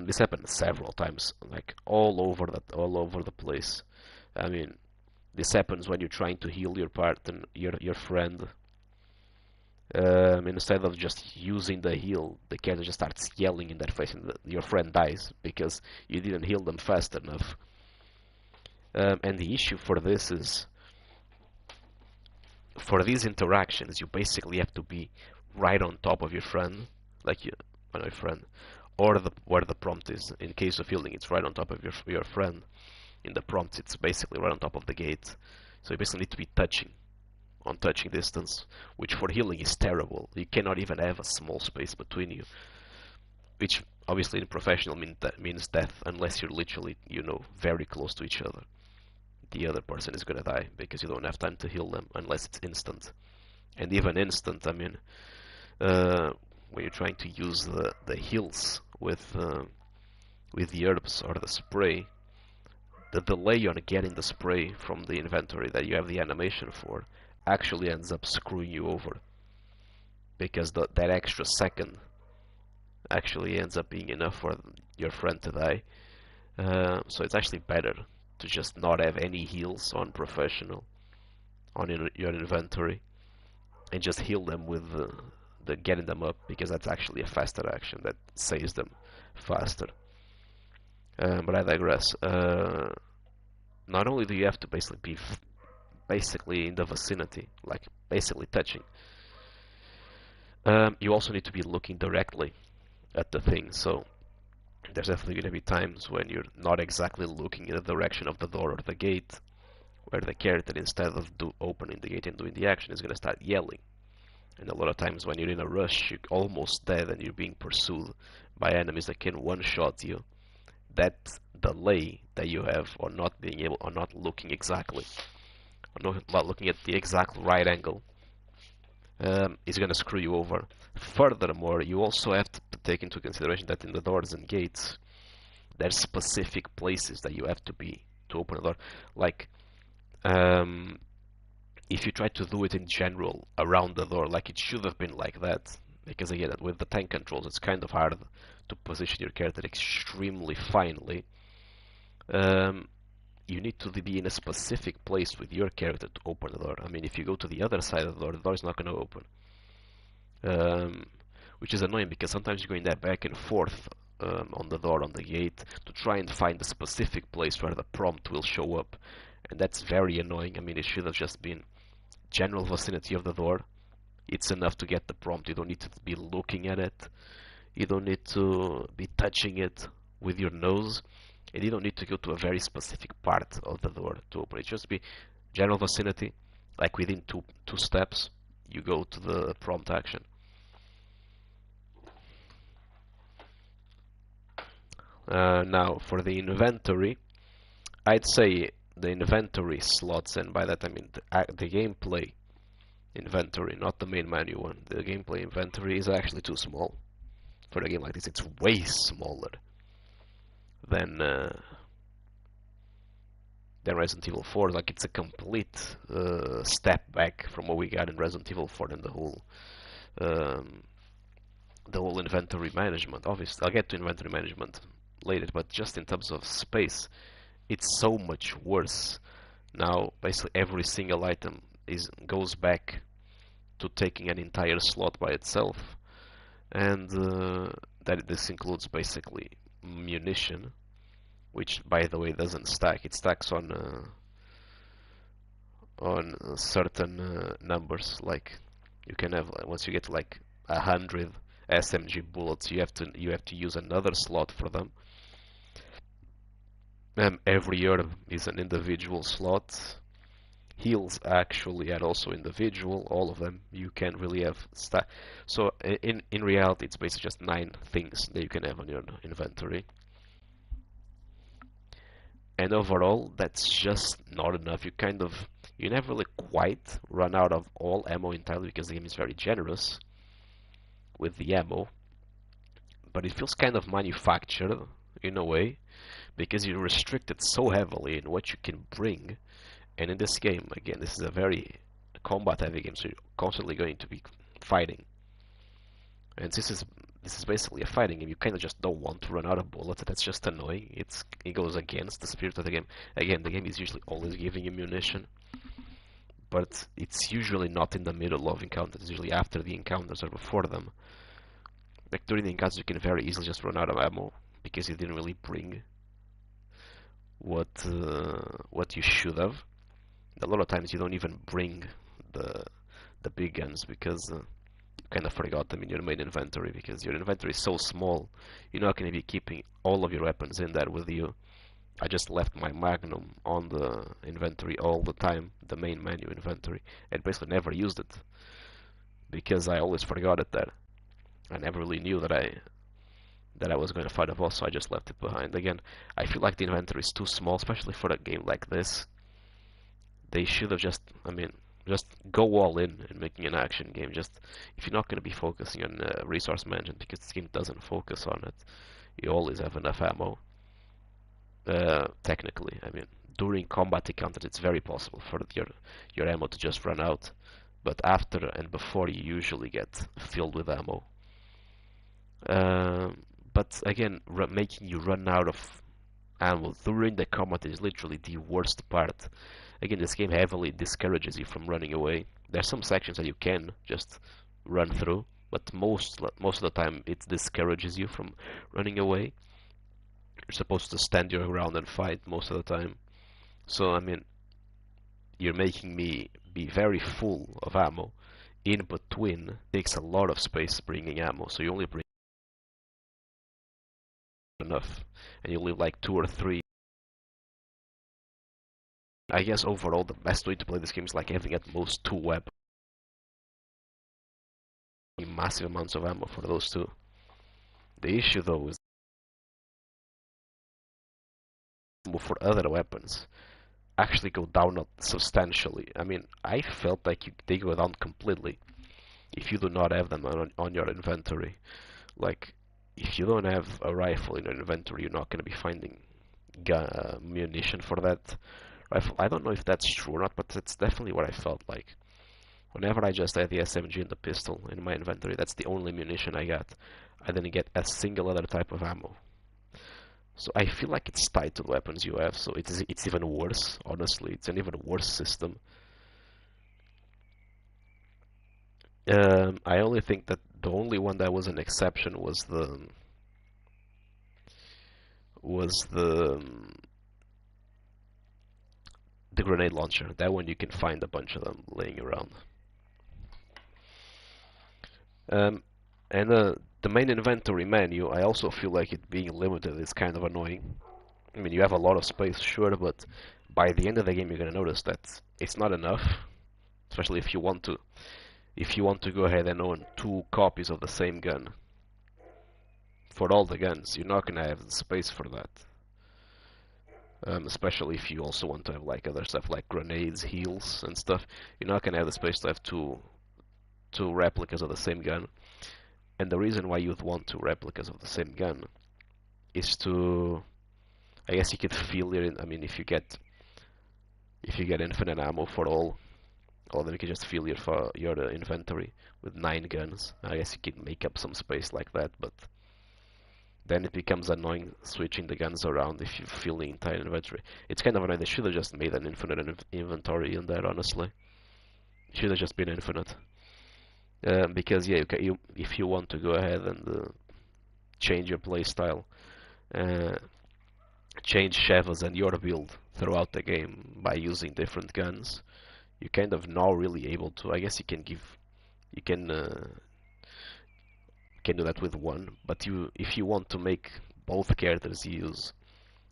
This happened several times, like all over the place. I mean, this happens when you're trying to heal your partner, your friend. Instead of just using the heal, the character just starts yelling in their face, and your friend dies because you didn't heal them fast enough. And the issue for this is, for these interactions, you basically have to be right on top of your friend, like your friend, or where the prompt is. In case of healing, it's right on top of your friend. In the prompt, it's basically right on top of the gate. So you basically need to be on touching distance, which for healing is terrible. You cannot even have a small space between you, which obviously in professional means death, unless you're literally, very close to each other. The other person is gonna die because you don't have time to heal them unless it's instant. And even instant, I mean, when you're trying to use the heals with the herbs or the spray, the delay on getting the spray from the inventory that you have the animation for actually ends up screwing you over, because that extra second actually ends up being enough for your friend to die. So it's actually better to just not have any heals on professional on your inventory and just heal them with the getting them up, because that's actually a faster action that saves them faster. But I digress. Not only do you have to basically be basically in the vicinity, like basically touching, you also need to be looking directly at the thing. So there's definitely going to be times when you're not exactly looking in the direction of the door or the gate, where the character, instead of opening the gate and doing the action, is going to start yelling. And a lot of times when you're in a rush, you're almost dead and you're being pursued by enemies that can one-shot you. That delay that you have on not being able, or not looking exactly, or not looking at the exact right angle, is going to screw you over. Furthermore, you also have to take into consideration that in the doors and gates, there's specific places that you have to be to open a door. Like, if you try to do it in general around the door, like it should have been like that, because again, with the tank controls, it's kind of hard to position your character extremely finely. You need to be in a specific place with your character to open the door. I mean, if you go to the other side of the door is not going to open. Which is annoying, because sometimes you're going that back and forth on the door, on the gate, to try and find the specific place where the prompt will show up. And that's very annoying. I mean, it should have just been general vicinity of the door. It's enough to get the prompt. You don't need to be looking at it. You don't need to be touching it with your nose. And you don't need to go to a very specific part of the door to open it. Just be general vicinity, like within two steps, you go to the prompt action. Now, for the inventory, I'd say the inventory slots, and by that I mean the gameplay inventory, not the main menu one. The gameplay inventory is actually too small for a game like this. It's way smaller than Resident Evil 4. Like, it's a complete step back from what we got in Resident Evil 4 and the whole inventory management. Obviously, I'll get to inventory management later, but just in terms of space, it's so much worse. Now, basically every single item goes back to taking an entire slot by itself, and that this includes basically munition, which, by the way, doesn't stack. It stacks on certain numbers. Like, you can have, once you get like 100 SMG bullets, you have to use another slot for them. Every herb is an individual slot. Heals actually are also individual. All of them you can really have stack. So in reality, it's basically just 9 things that you can have on your inventory. And overall, that's just not enough. You never really quite run out of all ammo entirely, because the game is very generous with the ammo. But it feels kind of manufactured in a way, because you're restricted so heavily in what you can bring, And in this game, again, this is a very combat-heavy game, so you're constantly going to be fighting. And this is basically a fighting game. You kind of just don't want to run out of bullets. That's just annoying. It goes against the spirit of the game. Again, the game is usually always giving you munition, but it's usually not in the middle of encounters. It's usually after the encounters or before them. Like during the encounters, you can very easily just run out of ammo because you didn't really bring what you should have. A lot of times you don't even bring the big guns because you kind of forgot them in your main inventory because your inventory is so small. You're not going to be keeping all of your weapons in there with you. I just left my Magnum on the inventory all the time, the main menu inventory, and basically never used it because I always forgot it there. I never really knew that I was going to fight a boss, so I just left it behind. Again, I feel like the inventory is too small, especially for a game like this. They should have just, just go all in making an action game. Just if you're not going to be focusing on resource management, because this game doesn't focus on it, you always have enough ammo. Technically, during combat encounters, it's very possible for your ammo to just run out, but after and before you usually get filled with ammo. But again, making you run out of ammo during the combat is literally the worst part. Again, this game heavily discourages you from running away. There's some sections that you can just run through, but most of the time it discourages you from running away. You're supposed to stand your ground and fight most of the time. So you're making me be very full of ammo. In between, it takes a lot of space bringing ammo, so you only bring enough, and you leave like 2 or 3. I guess overall the best way to play this game is like having at most 2 weapons. Massive amounts of ammo for those 2. The issue though is for other weapons actually go down substantially. I felt like they go down completely if you do not have them on your inventory. Like, if you don't have a rifle in your inventory, you're not going to be finding munition for that rifle. I don't know if that's true or not, but that's definitely what I felt like. Whenever I just had the SMG and the pistol in my inventory, that's the only munition I got. I didn't get a single other type of ammo. So I feel like it's tied to the weapons you have, so it's even worse, honestly. It's an even worse system. I only think that the only one that was an exception was the grenade launcher. That one you can find a bunch of them laying around. And the main inventory menu, I also feel like it being limited is kind of annoying. You have a lot of space, sure, but by the end of the game you're gonna notice that it's not enough, especially if you want to go ahead and own 2 copies of the same gun for all the guns. You're not gonna have the space for that. Especially if you also want to have like other stuff like grenades, heals, and stuff. You're not gonna have the space to have two replicas of the same gun. And the reason why you'd want 2 replicas of the same gun is to, I guess you could feel your, if you get infinite ammo for all of them, you can just fill your inventory with 9 guns. I guess you can make up some space like that, but then it becomes annoying switching the guns around if you fill the entire inventory. It's kind of annoying. They should have just made an infinite inventory in there, honestly. It should have just been infinite. Because yeah, if you want to go ahead and change your playstyle, change Shevas and your build throughout the game by using different guns, you kind of now really able to. I guess you can do that with one, but if you want to make both characters use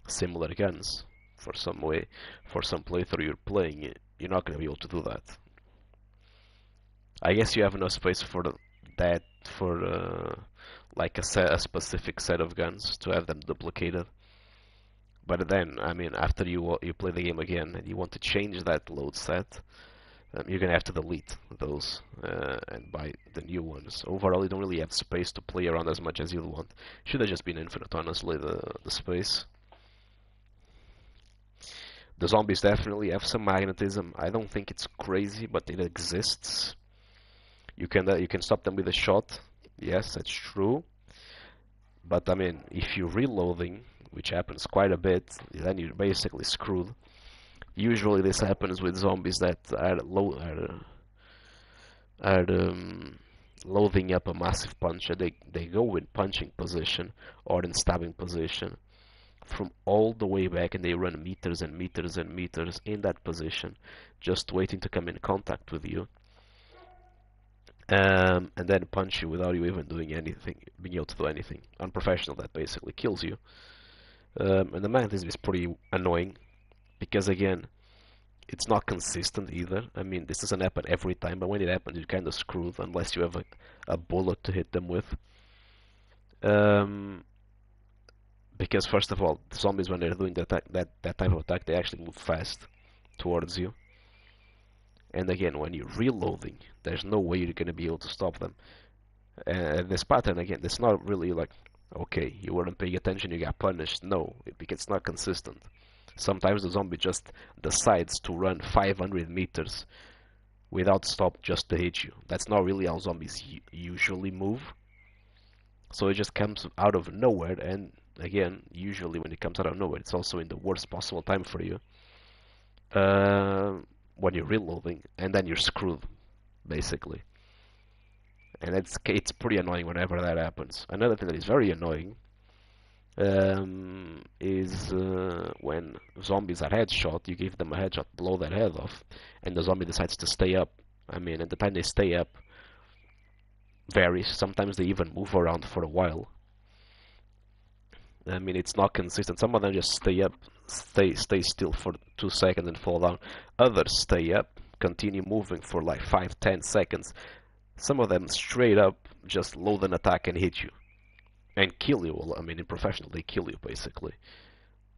similar guns for some playthrough you're playing, you're not going to be able to do that. I guess you have no space for that for like a specific set of guns to have them duplicated. But then, after you play the game again and you want to change that load set, you're gonna have to delete those and buy the new ones. Overall, you don't really have space to play around as much as you'd want. Should have just been infinite, honestly, the space. The zombies definitely have some magnetism. I don't think it's crazy, but it exists. You can stop them with a shot. Yes, that's true. But I mean, if you're reloading, which happens quite a bit, then you're basically screwed. Usually this happens with zombies that are loading up a massive puncher. They go in punching position or in stabbing position from all the way back, and they run meters and meters and meters in that position, just waiting to come in contact with you, and then punch you without you even doing anything, being able to do anything. Unprofessional, that basically kills you. And the magnetism is pretty annoying because again, it's not consistent either. I mean, this doesn't happen every time, but when it happens, you're kind of screwed unless you have a bullet to hit them with. Because first of all, the zombies, when they're doing that type of attack, they actually move fast towards you. And again, when you're reloading, there's no way you're gonna be able to stop them. This pattern, again, it's not really like, okay, you weren't paying attention, you got punished. No, because it's not consistent. Sometimes the zombie just decides to run 500 meters without stop just to hit you. That's not really how zombies usually move. So it just comes out of nowhere, and again, usually when it comes out of nowhere, it's also in the worst possible time for you. When you're reloading, and then you're screwed, basically. And it's pretty annoying whenever that happens. Another thing that is very annoying is when zombies are headshot, you give them a headshot, blow their head off, and the zombie decides to stay up. I mean, at the time they stay up varies. Sometimes they even move around for a while. I mean, it's not consistent. Some of them just stay up, stay still for 2 seconds and fall down. Others stay up, continue moving for like 5-10 seconds. Some of them straight up just load an attack and hit you and kill you. Well, I mean, in professional, they kill you basically.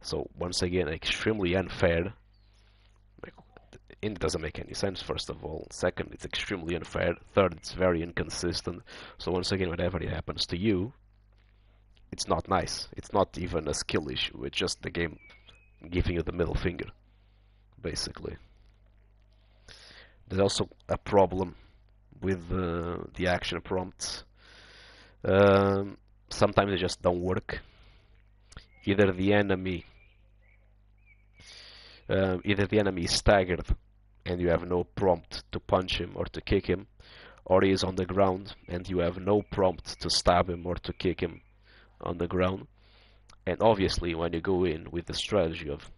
So once again, extremely unfair. It doesn't make any sense, first of all. Second, it's extremely unfair. Third, it's very inconsistent. So once again, whenever it happens to you, it's not nice. It's not even a skill issue. It's just the game giving you the middle finger, basically. There's also a problem with the action prompts. Sometimes they just don't work. Either the enemy is staggered and you have no prompt to punch him or to kick him, or he is on the ground and you have no prompt to stab him or to kick him on the ground. And obviously, when you go in with the strategy of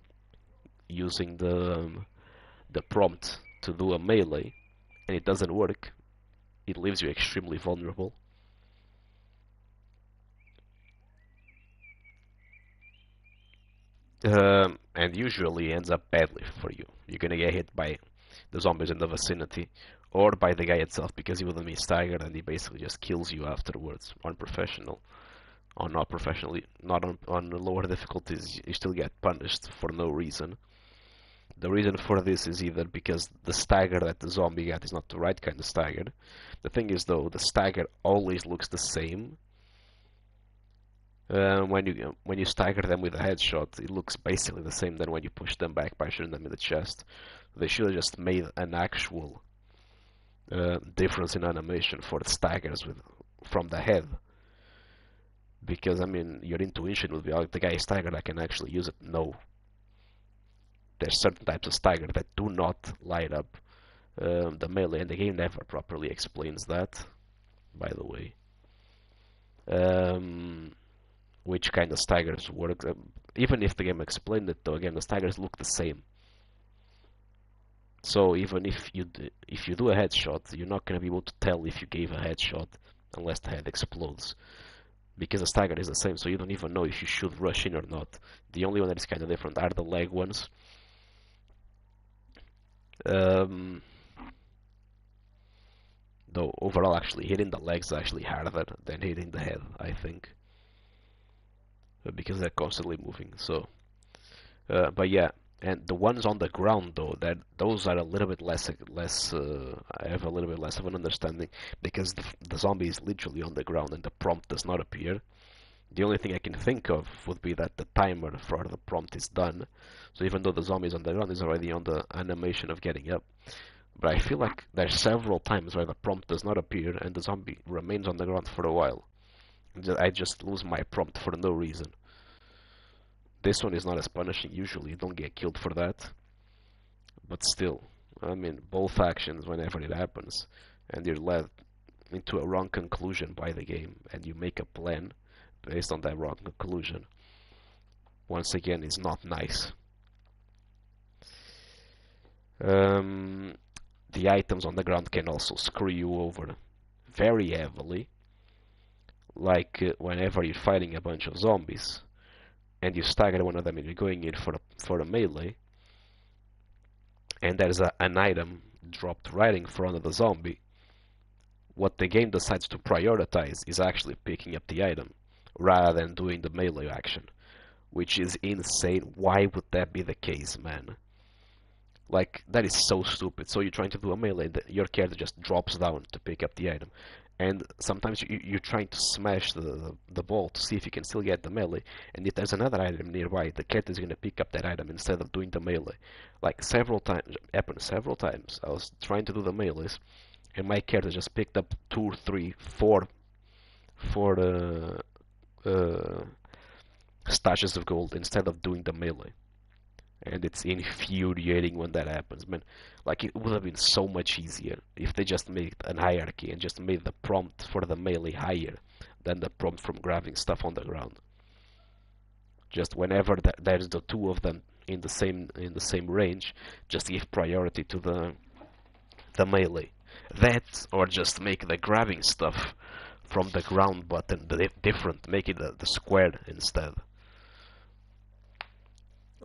using the prompt to do a melee and it doesn't work, it leaves you extremely vulnerable. And usually ends up badly for you. You're gonna get hit by the zombies in the vicinity or by the guy itself because he wouldn't be staggered and he basically just kills you afterwards. Unprofessional. Or not professionally, not on lower difficulties, you still get punished for no reason. The reason for this is either because the stagger that the zombie got is not the right kind of stagger. The thing is though, the stagger always looks the same. When you stagger them with a headshot, it looks basically the same than when you push them back by shooting them in the chest. They should have just made an actual difference in animation for the staggers from the head. Because, I mean, your intuition would be, oh, the guy is staggered, I can actually use it. No. There's certain types of stagger that do not light up the melee, and the game never properly explains that, by the way. Which kind of staggers work. Even if the game explained it, though, again, the staggers look the same. So even if you do a headshot, you're not going to be able to tell if you gave a headshot unless the head explodes. Because the stagger is the same, so you don't even know if you should rush in or not. The only one that is kind of different are the leg ones. Though overall, actually, hitting the legs is actually harder than hitting the head, I think. Because they're constantly moving, so... but yeah, and the ones on the ground, though, those are a little bit less. I have a little bit less of an understanding because the zombie is literally on the ground and the prompt does not appear. The only thing I can think of would be that the timer for the prompt is done. So even though the zombie is on the ground, is already on the animation of getting up. But I feel like there's several times where the prompt does not appear and the zombie remains on the ground for a while. I just lose my prompt for no reason. This one is not as punishing usually, you don't get killed for that. But still, I mean, both actions whenever it happens, and you're led into a wrong conclusion by the game, and you make a plan based on that wrong conclusion, once again, is not nice. The items on the ground can also screw you over very heavily, like whenever you're fighting a bunch of zombies and you stagger one of them and you're going in for a melee, and there's an item dropped right in front of the zombie, what the game decides to prioritize is actually picking up the item rather than doing the melee action, which is insane. Why would that be the case, man? Like, that is so stupid. So you're trying to do a melee, your character just drops down to pick up the item. And sometimes you're trying to smash the ball to see if you can still get the melee. And if there's another item nearby, the character is going to pick up that item instead of doing the melee. Like, several times, happened several times. I was trying to do the melees, and my character just picked up 2, 3, 4 stashes of gold instead of doing the melee. And it's infuriating when that happens, man. Like, it would have been so much easier if they just made an hierarchy and just made the prompt for the melee higher than the prompt from grabbing stuff on the ground. Just whenever there's the two of them in the same range, just give priority to the melee. That, or just make the grabbing stuff from the ground button different, make it the square instead.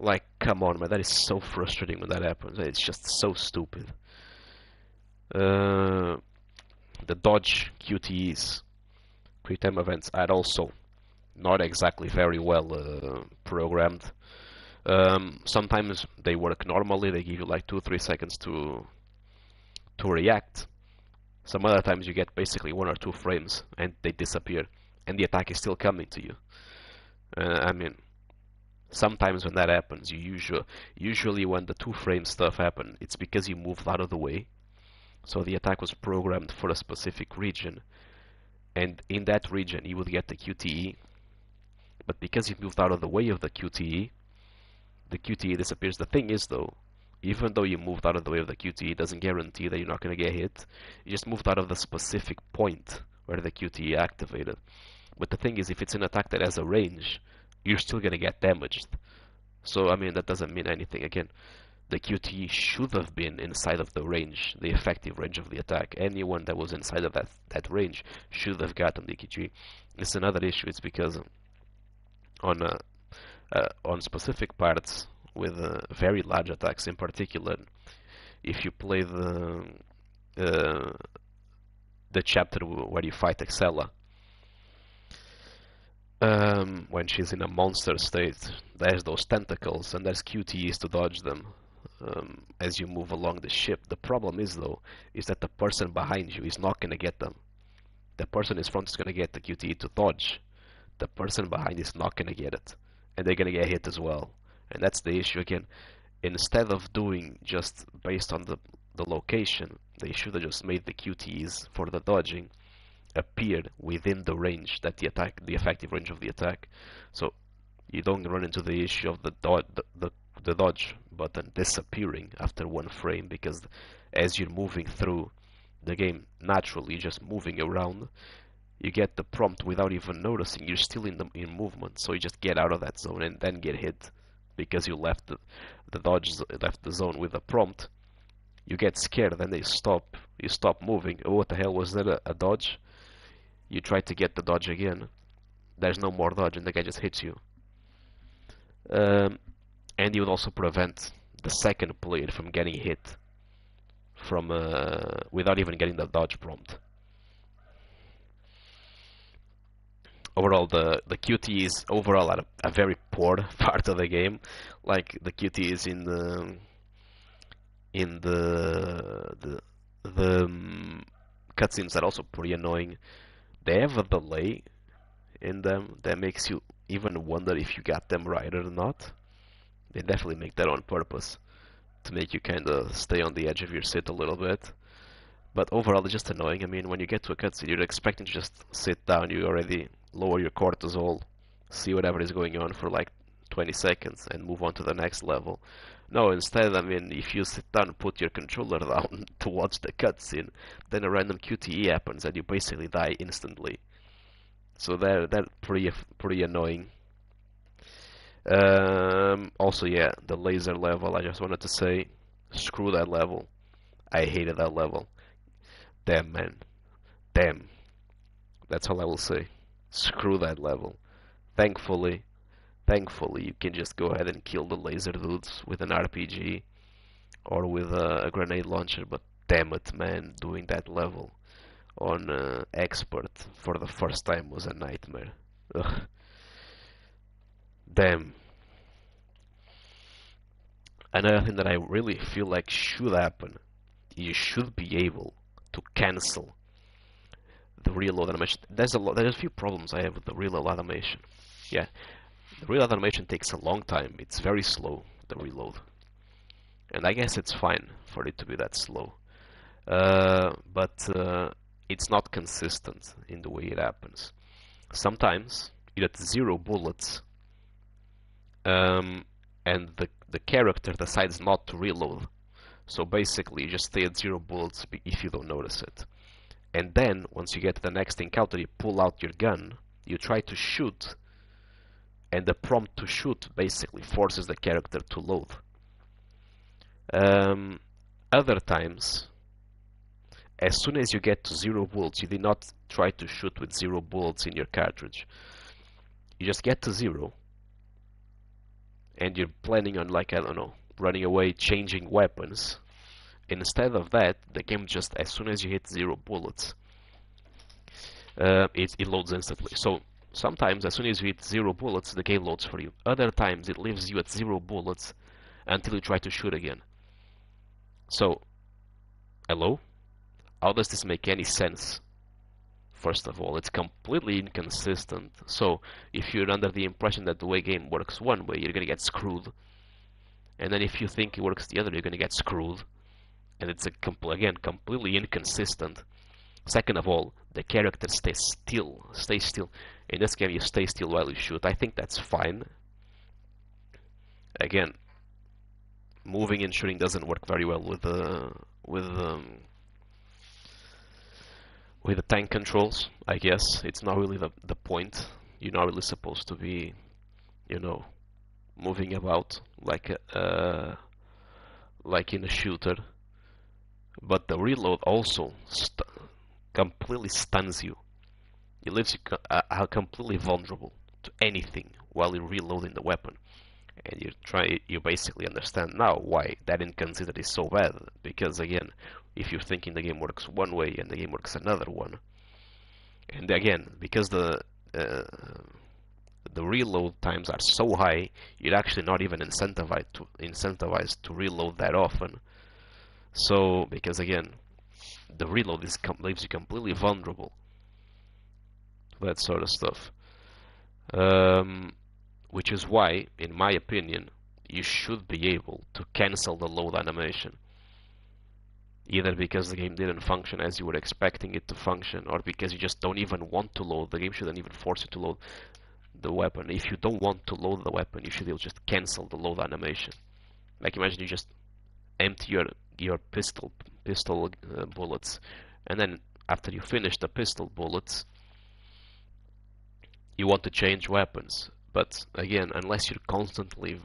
Like, come on, man, that is so frustrating when that happens. It's just so stupid. The dodge QTEs, quick time events, are also not exactly very well programmed. Sometimes they work normally, they give you like 2 or 3 seconds to react. Some other times you get basically 1 or 2 frames and they disappear, and the attack is still coming to you. I mean, sometimes when that happens, usually when the 2 frame stuff happen, it's because you moved out of the way. So the attack was programmed for a specific region, and in that region you would get the QTE, but because you moved out of the way of the QTE disappears. The thing is though, even though you moved out of the way of the QTE, it doesn't guarantee that you're not going to get hit. You just moved out of the specific point where the QTE activated. But the thing is, if it's an attack that has a range, you're still going to get damaged. So, I mean, that doesn't mean anything. Again, the QTE should have been inside of the range, the effective range of the attack. Anyone that was inside of that range should have gotten the QTE. It's another issue. It's because on specific parts with very large attacks in particular, if you play the chapter where you fight Excella, when she's in a monster state, there's those tentacles and there's QTEs to dodge them as you move along the ship. The problem is though, is that the person behind you is not going to get them. The person in front is going to get the QTE to dodge. The person behind is not going to get it, and they're going to get hit as well. And that's the issue again. Instead of doing just based on the location, they should have just made the QTEs for the dodging appear within the range that the effective range of the attack, so you don't run into the issue of the dodge button disappearing after 1 frame, because as you're moving through the game naturally, just moving around, you get the prompt without even noticing you're still in movement, so you just get out of that zone and then get hit because you left the zone with the prompt. You get scared, then you stop moving. Oh, what the hell, was that a dodge? You try to get the dodge again, there's no more dodge and the guy just hits you. And you would also prevent the second player from getting hit from without even getting the dodge prompt. Overall, the QTEs overall are a very poor part of the game. Like, the QTEs in the cutscenes are also pretty annoying. They have a delay in them that makes you even wonder if you got them right or not. They definitely make that on purpose to make you kind of stay on the edge of your seat a little bit. But overall, it's just annoying. I mean, when you get to a cutscene, you're expecting to just sit down, you already lower your cortisol, see whatever is going on for like 20 seconds, and move on to the next level. No, instead, I mean, if you sit down and put your controller down to watch the cutscene, then a random QTE happens and you basically die instantly. So that's pretty annoying. Also, yeah, the laser level, I just wanted to say, screw that level. I hated that level. Damn, man. Damn. That's all I will say. Screw that level. Thankfully, thankfully, you can just go ahead and kill the laser dudes with an RPG or with a grenade launcher, but damn it, man, doing that level on expert for the first time was a nightmare. Ugh. Damn. Another thing that I really feel like should happen, you should be able to cancel the reload animation. There's a few problems I have with the reload animation. Yeah, the reload animation takes a long time. It's very slow, the reload. And I guess it's fine for it to be that slow. But it's not consistent in the way it happens. Sometimes you're at 0 bullets, and the character decides not to reload. So basically, you just stay at 0 bullets if you don't notice it. And then, once you get to the next encounter, you pull out your gun, you try to shoot, and the prompt to shoot basically forces the character to load. Other times, as soon as you get to 0 bullets, you did not try to shoot with 0 bullets in your cartridge. You just get to 0, and you're planning on, like, I don't know, running away, changing weapons. Instead of that, the game just, as soon as you hit 0 bullets, it loads instantly. So sometimes, as soon as you hit 0 bullets, the game loads for you. Other times, it leaves you at 0 bullets until you try to shoot again. So, hello? How does this make any sense? First of all, it's completely inconsistent. So, if you're under the impression that the way game works one way, you're gonna get screwed. And then if you think it works the other, you're gonna get screwed. And it's again completely inconsistent. Second of all, the character stays still. Stay still. In this game, you stay still while you shoot. I think that's fine. Again, moving and shooting doesn't work very well with the tank controls. I guess it's not really the point. You're not really supposed to be, you know, moving about like in a shooter. But the reload also completely stuns you. It leaves you completely vulnerable to anything while you're reloading the weapon. And you basically understand now why that inconsistency is so bad. Because again, if you're thinking the game works one way and the game works another one, and again, because the reload times are so high, you're actually not even incentivized to reload that often. So, because again, the reload leaves you completely vulnerable to that sort of stuff. Which is why, in my opinion, you should be able to cancel the load animation. Either because the game didn't function as you were expecting it to function, or because you just don't even want to load. The game shouldn't even force you to load the weapon. If you don't want to load the weapon, you should be able to just cancel the load animation. Like, imagine you just empty your pistol bullets, and then after you finish the pistol bullets, you want to change weapons. But again, unless you're constantly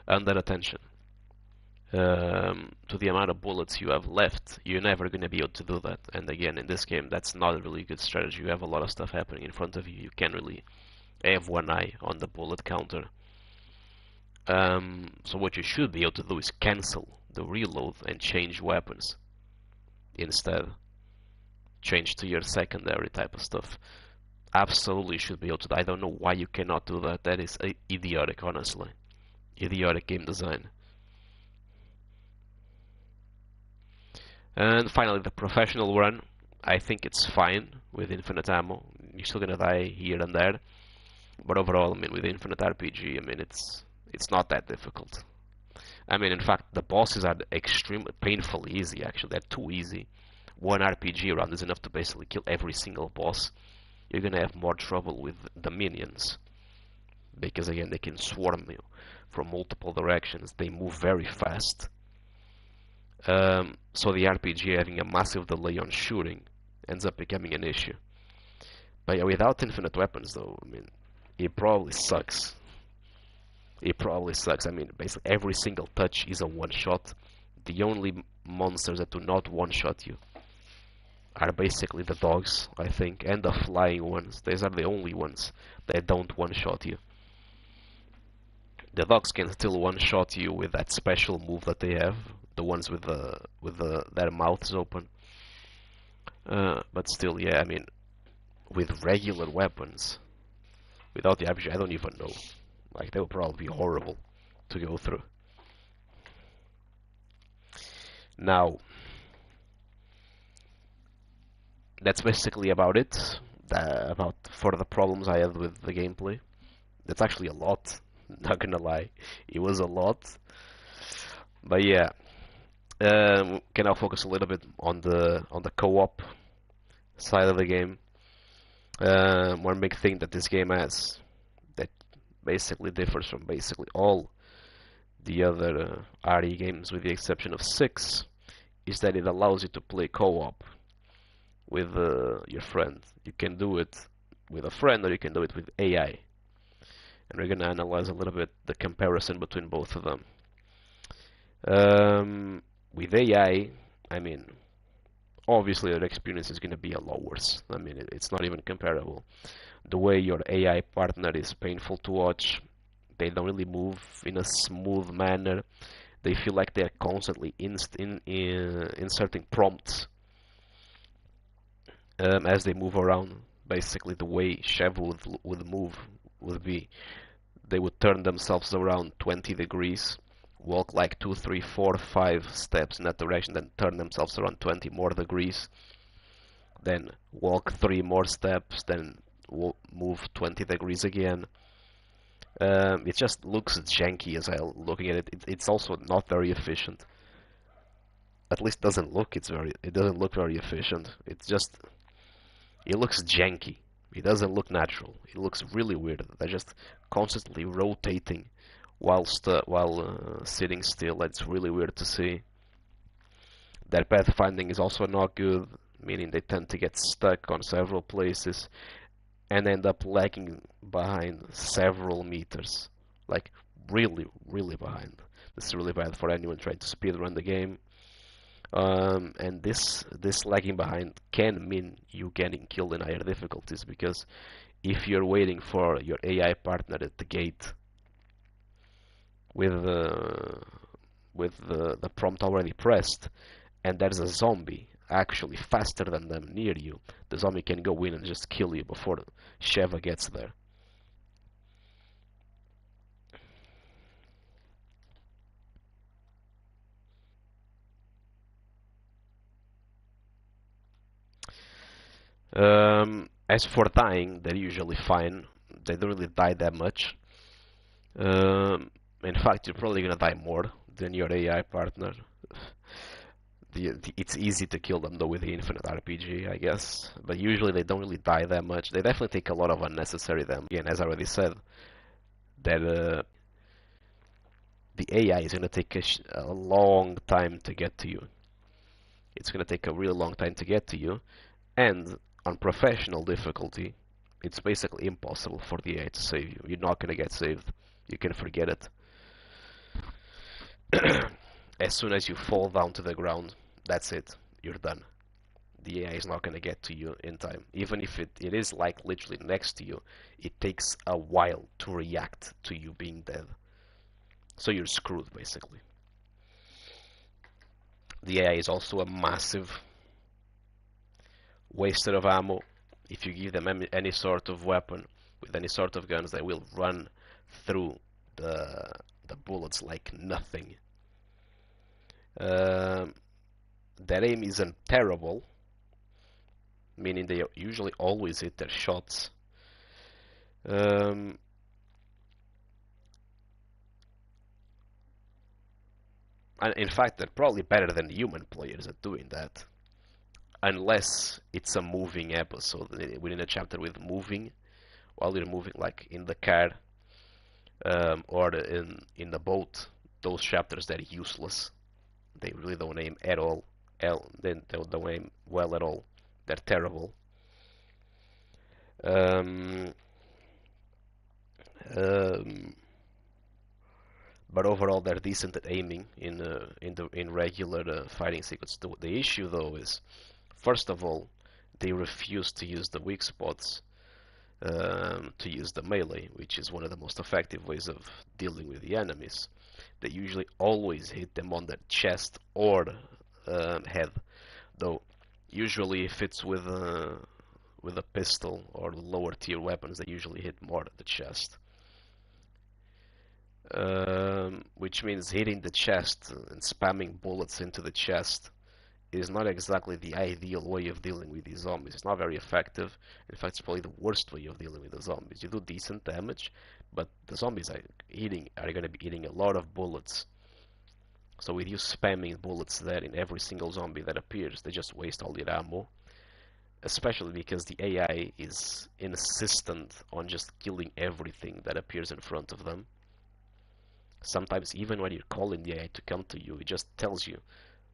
under attention to the amount of bullets you have left, you're never going to be able to do that. And again, in this game, that's not a really good strategy. You have a lot of stuff happening in front of you. You can't really have one eye on the bullet counter. So what you should be able to do is cancel the reload and change weapons instead. Change to your secondary type of stuff. Absolutely should be able to. I don't know why you cannot do that. That is idiotic, honestly. Idiotic game design. And finally, the professional run. I think it's fine with infinite ammo. you're still gonna die here and there, but overall, I mean, with Infinite RPG, I mean, it's not that difficult. I mean, in fact, the bosses are extremely painfully easy. Actually, they're too easy. One RPG round is enough to basically kill every single boss. You're gonna have more trouble with the minions because again, they can swarm you from multiple directions. They move very fast. So the RPG having a massive delay on shooting ends up becoming an issue. But yeah, without infinite weapons, though, I mean, it probably sucks. It probably sucks. I mean, basically every single touch is a one-shot. The only monsters that do not one-shot you are basically the dogs, I think, and the flying ones. These are the only ones that don't one-shot you. The dogs can still one-shot you with that special move that they have, the ones with their mouths open. But still, yeah, I mean, with regular weapons, without the RPG, I don't even know. Like, they would probably be horrible to go through. Now, that's basically about it. About for the problems I had with the gameplay. That's actually a lot. Not gonna lie, it was a lot. But yeah, can now focus a little bit on the co-op side of the game. One big thing that this game has that basically differs from basically all the other RE games, with the exception of 6, is that it allows you to play co-op with your friend. You can do it with a friend or you can do it with AI. And we're going to analyze a little bit the comparison between both of them. With AI, I mean, obviously your experience is going to be a lot worse. I mean, it's not even comparable. The way your AI partner is painful to watch. They don't really move in a smooth manner. They feel like they're constantly inserting prompts as they move around. Basically, the way Chev would move would be they would turn themselves around 20 degrees, walk like 2, 3, 4, 5 steps in that direction, then turn themselves around 20 more degrees, then walk 3 more steps, then move 20 degrees again. It just looks janky as I'm looking at it. It's also not very efficient. At least doesn't look it doesn't look very efficient. It looks janky. It doesn't look natural. It looks really weird. They're just constantly rotating while sitting still. It's really weird to see. Their pathfinding is also not good, meaning they tend to get stuck on several places and end up lagging behind several meters. Like, really, really behind. This is really bad for anyone trying to speedrun the game. And this lagging behind can mean you getting killed in higher difficulties, because if you're waiting for your AI partner at the gate with the prompt already pressed, and there's a zombie actually faster than them near you, the zombie can go in and just kill you before Sheva gets there. As for dying, they're usually fine. They don't really die that much. In fact, you're probably gonna die more than your AI partner. It's easy to kill them though with the infinite RPG, I guess. But usually they don't really die that much. They definitely take a lot of unnecessary damage. Again, as I already said, that the AI is gonna take a long time to get to you. It's gonna take a really long time to get to you, and on professional difficulty, it's basically impossible for the AI to save you. You're not gonna get saved. You can forget it. As soon as you fall down to the ground, that's it. You're done. The AI is not gonna get to you in time. Even if it is like literally next to you, it takes a while to react to you being dead. So you're screwed, basically. The AI is also a massive waster of ammo. If you give them any sort of weapon with any sort of guns, they will run through the bullets like nothing. Their aim isn't terrible. meaning they usually always hit their shots. Um, and in fact, they're probably better than human players at doing that, unless it's a moving episode within a chapter with moving, while you're moving, like in the car or in the boat. Those chapters, they're useless. They really don't aim at all. They don't aim well at all. They're terrible. Um, um, but overall, they're decent at aiming in regular fighting sequence. The issue, though, is first of all, they refuse to use the weak spots, to use the melee, which is one of the most effective ways of dealing with the enemies. They usually always hit them on the chest or head, though usually if it's with a pistol or lower tier weapons, they usually hit more at the chest. Which means hitting the chest and spamming bullets into the chest is not exactly the ideal way of dealing with these zombies. It's not very effective. In fact, it's probably the worst way of dealing with the zombies. You do decent damage, but the zombies are going to be eating a lot of bullets. So with you spamming bullets there in every single zombie that appears, they just waste all your ammo. Especially because the AI is insistent on just killing everything that appears in front of them. Sometimes even when you're calling the AI to come to you, it just tells you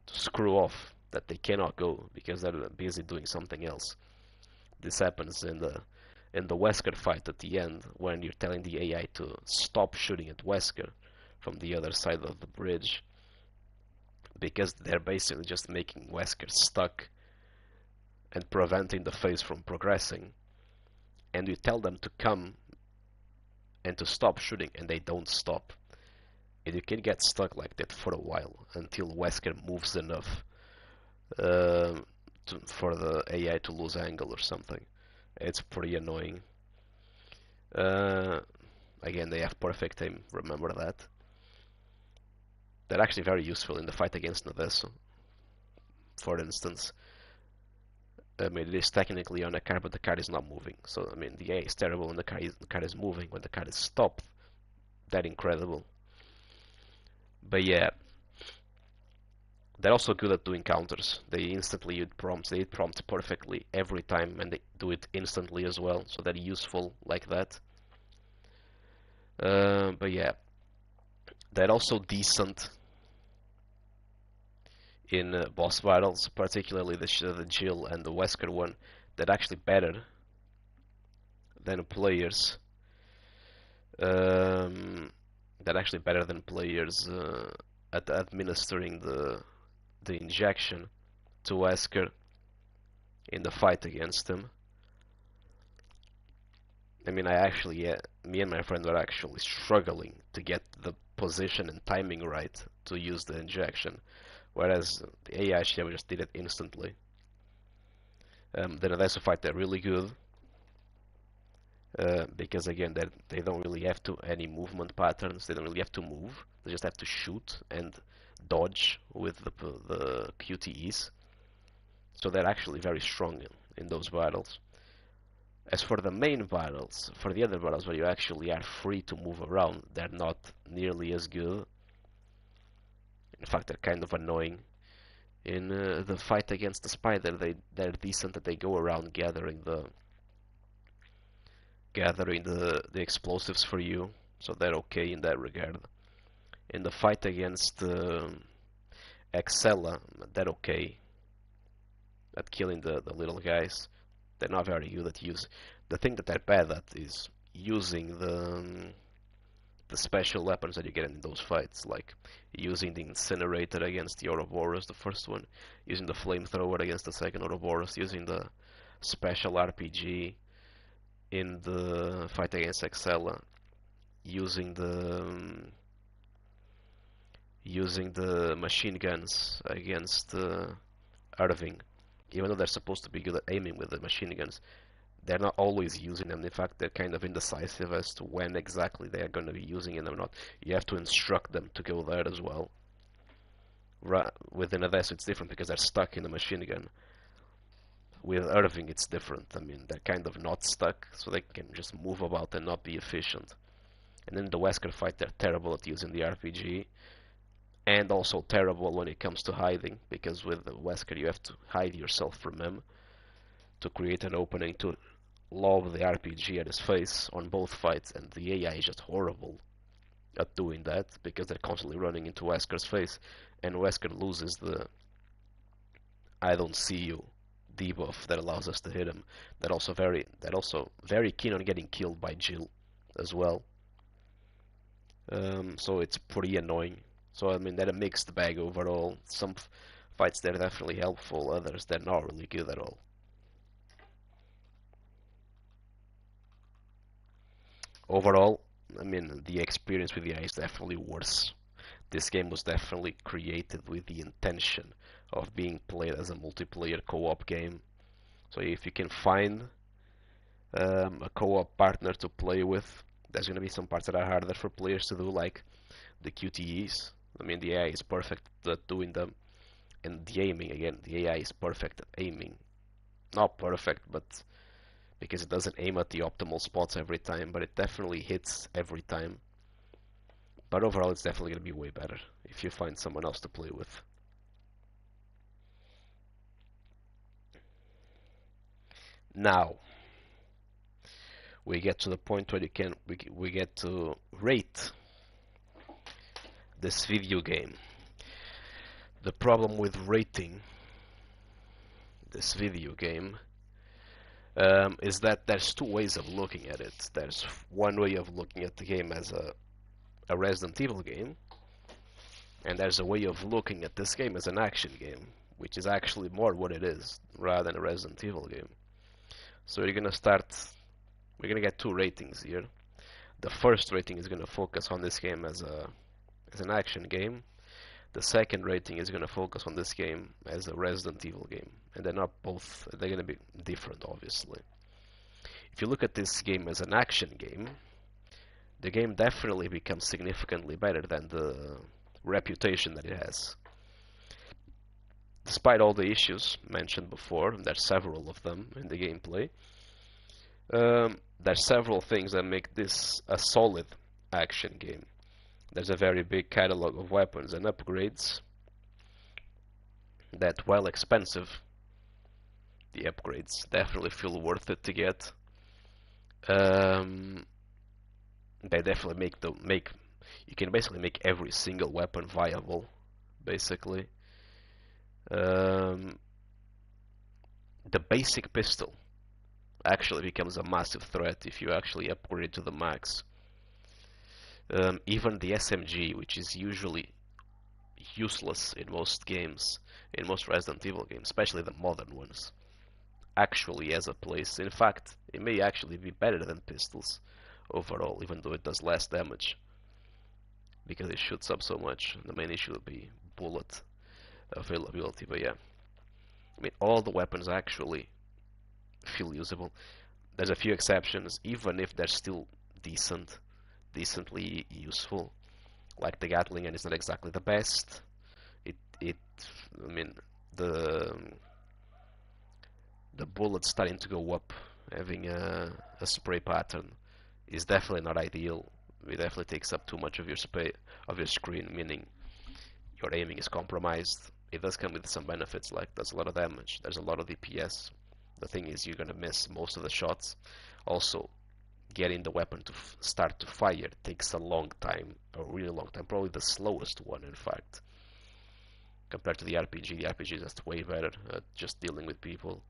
to screw off, that they cannot go because they're busy doing something else. This happens in the Wesker fight at the end, when you're telling the AI to stop shooting at Wesker from the other side of the bridge, because they're basically just making Wesker stuck and preventing the phase from progressing. And you tell them to come and to stop shooting, and they don't stop. And you can get stuck like that for a while until Wesker moves enough for the AI to lose angle or something. It's pretty annoying. Again, they have perfect aim, remember that. They're actually very useful in the fight against Nadesu, for instance. I mean, it is technically on a car, but the car is not moving. So, I mean, the AI is terrible when the car is moving. When the car is stopped, they're incredible. But yeah, they're also good at doing counters. They instantly hit prompts. They hit prompts perfectly every time, and they do it instantly as well. So they're useful like that. But yeah, they're also decent in boss battles, particularly the Jill and the Wesker one. They're actually better than players. They're actually better than players at administering the injection to Wesker in the fight against him. I mean, me and my friend were actually struggling to get the position and timing right to use the injection, whereas the AI Shiva just did it instantly. The Nadesu fight, they're really good, because again, they don't really have any movement patterns. They don't really have to move. They just have to shoot and dodge with the QTEs. So they're actually very strong in those battles. As for the main battles, for the other battles where you actually are free to move around, they're not nearly as good. In fact, they're kind of annoying. In the fight against the spider, they're decent that they go around gathering the explosives for you, so they're okay in that regard. In the fight against Excella, they're okay at killing the little guys. They're not very good at using. The thing that they're bad at is using the special weapons that you get in those fights, like using the incinerator against the Ouroboros, the first one, using the flamethrower against the second Ouroboros, using the special RPG in the fight against Excella, using the machine guns against Irving. Even though they're supposed to be good at aiming with the machine guns, they're not always using them. In fact, they're kind of indecisive as to when exactly they are going to be using them or not. You have to instruct them to go there as well. Within a Nadesu, it's different because they're stuck in the machine gun. With Irving, it's different. I mean, they're kind of not stuck, so they can just move about and not be efficient. And in the Wesker fight, they're terrible at using the RPG, and also terrible when it comes to hiding, because with the Wesker you have to hide yourself from him to create an opening to lob the RPG at his face on both fights, and the AI is just horrible at doing that because they're constantly running into Wesker's face, and Wesker loses the "I don't see you" debuff that allows us to hit him. That also very keen on getting killed by Jill as well. So it's pretty annoying. So I mean, they're a mixed bag overall. Some fights they're definitely helpful, others they're not really good at all. Overall, I mean, the experience with the AI is definitely worse. This game was definitely created with the intention of being played as a multiplayer co-op game. So if you can find a co-op partner to play with, there's going to be some parts that are harder for players to do, like the QTEs. I mean, the AI is perfect at doing them, and the aiming, again, the AI is perfect at aiming. Not perfect, but because it doesn't aim at the optimal spots every time, but it definitely hits every time. But overall, it's definitely going to be way better if you find someone else to play with. Now, we get to the point where we get to rate this video game. The problem with rating this video game is that there's two ways of looking at it. There's one way of looking at the game as a Resident Evil game, and there's a way of looking at this game as an action game, which is actually more what it is rather than a Resident Evil game. So we're gonna get two ratings here. The first rating is gonna focus on this game as an action game. The second rating is gonna focus on this game as a Resident Evil game, and they're gonna be different, obviously. If you look at this game as an action game, the game definitely becomes significantly better than the reputation that it has. Despite all the issues mentioned before, and there's several of them in the gameplay, there's several things that make this a solid action game. There's a very big catalog of weapons and upgrades that, while expensive, the upgrades definitely feel worth it to get. They definitely you can basically make every single weapon viable, basically. The basic pistol actually becomes a massive threat if you actually upgrade to the max. Even the SMG, which is usually useless in most games, in most Resident Evil games, especially the modern ones, actually has a place. In fact, it may actually be better than pistols overall, even though it does less damage because it shoots up so much. The main issue would be bullet availability, but yeah, I mean, all the weapons actually feel usable. There's a few exceptions, even if they're still decently useful. Like the Gatling gun is not exactly the best. I mean, the the bullets starting to go up, having a spray pattern is definitely not ideal. It definitely takes up too much of your screen, meaning your aiming is compromised. It does come with some benefits, like does a lot of damage, there's a lot of DPS. The thing is, you're gonna miss most of the shots. Also, getting the weapon to start to fire takes a long time, a really long time, probably the slowest one, in fact, compared to the RPG. The RPG is just way better at just dealing with people.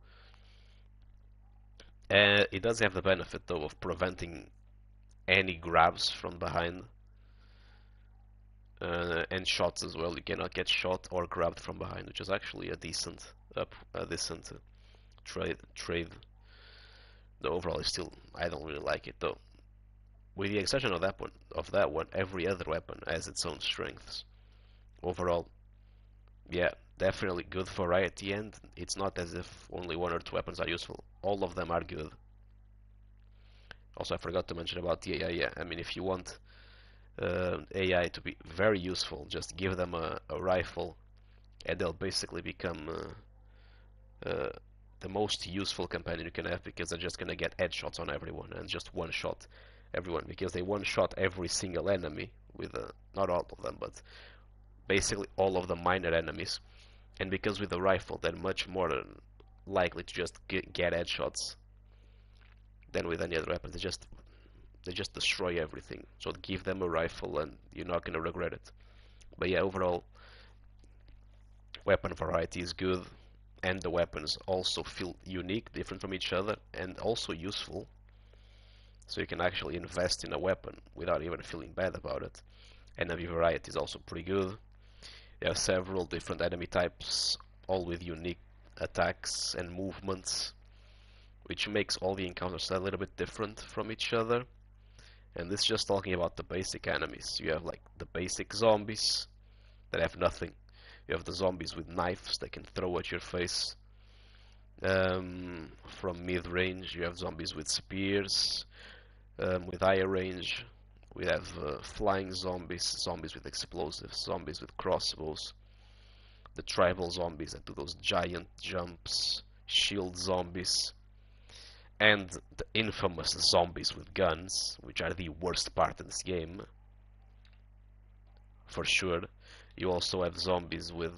It does have the benefit, though, of preventing any grabs from behind. And shots as well. You cannot get shot or grabbed from behind, which is actually a decent trade. The overall is still, I don't really like it though. With the exception of that one, every other weapon has its own strengths. Overall, yeah, definitely good variety, and it's not as if only one or two weapons are useful. All of them are good. Also, I forgot to mention about the AI. Yeah, I mean, if you want AI to be very useful, just give them a rifle, and they'll basically become the most useful companion you can have, because they're just gonna get headshots on everyone and just one shot everyone, because they one shot every single enemy with not all of them, but basically all of the minor enemies. And because with the rifle they're much more likely to just get headshots than with any other weapon. They just destroy everything. So give them a rifle and you're not gonna regret it. But yeah, overall weapon variety is good, and the weapons also feel unique, different from each other, and also useful. So you can actually invest in a weapon without even feeling bad about it. Enemy variety is also pretty good. There are several different enemy types, all with unique attacks and movements, which makes all the encounters a little bit different from each other. And this is just talking about the basic enemies. You have like the basic zombies that have nothing. You have the zombies with knives they can throw at your face. From mid-range, you have zombies with spears. With higher range, we have flying zombies, zombies with explosives, zombies with crossbows, the tribal zombies that do those giant jumps, shield zombies, and the infamous zombies with guns, which are the worst part in this game, for sure. You also have zombies with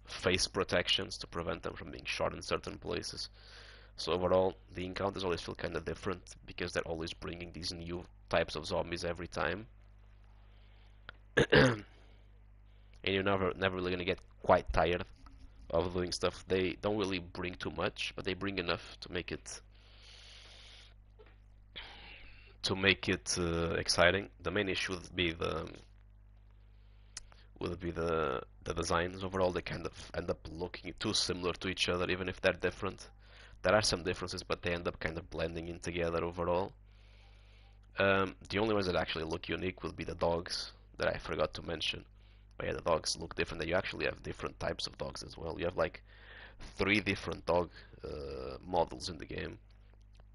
face protections to prevent them from being shot in certain places. So overall, the encounters always feel kind of different because they're always bringing these new types of zombies every time. And you're never really gonna get quite tired of doing stuff. They don't really bring too much, but they bring enough to make it exciting. The main issue would be the designs. Overall, they kind of end up looking too similar to each other, even if they're different. There are some differences, but they end up kind of blending in together overall. The only ones that actually look unique will be the dogs that I forgot to mention. But yeah, the dogs look different. You actually have different types of dogs as well. You have like 3 different dog models in the game,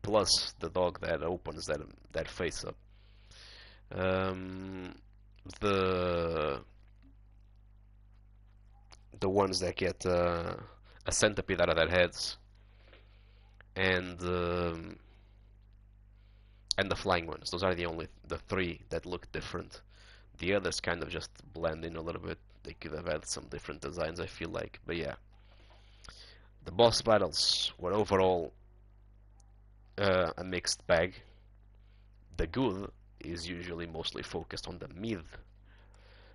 plus the dog that opens that face up. Um, the the ones that get a centipede out of their heads, and the flying ones. Those are the 3 that look different. The others kind of just blend in a little bit. They could have had some different designs, I feel like. But yeah, the boss battles were overall a mixed bag. The good is usually mostly focused on the mid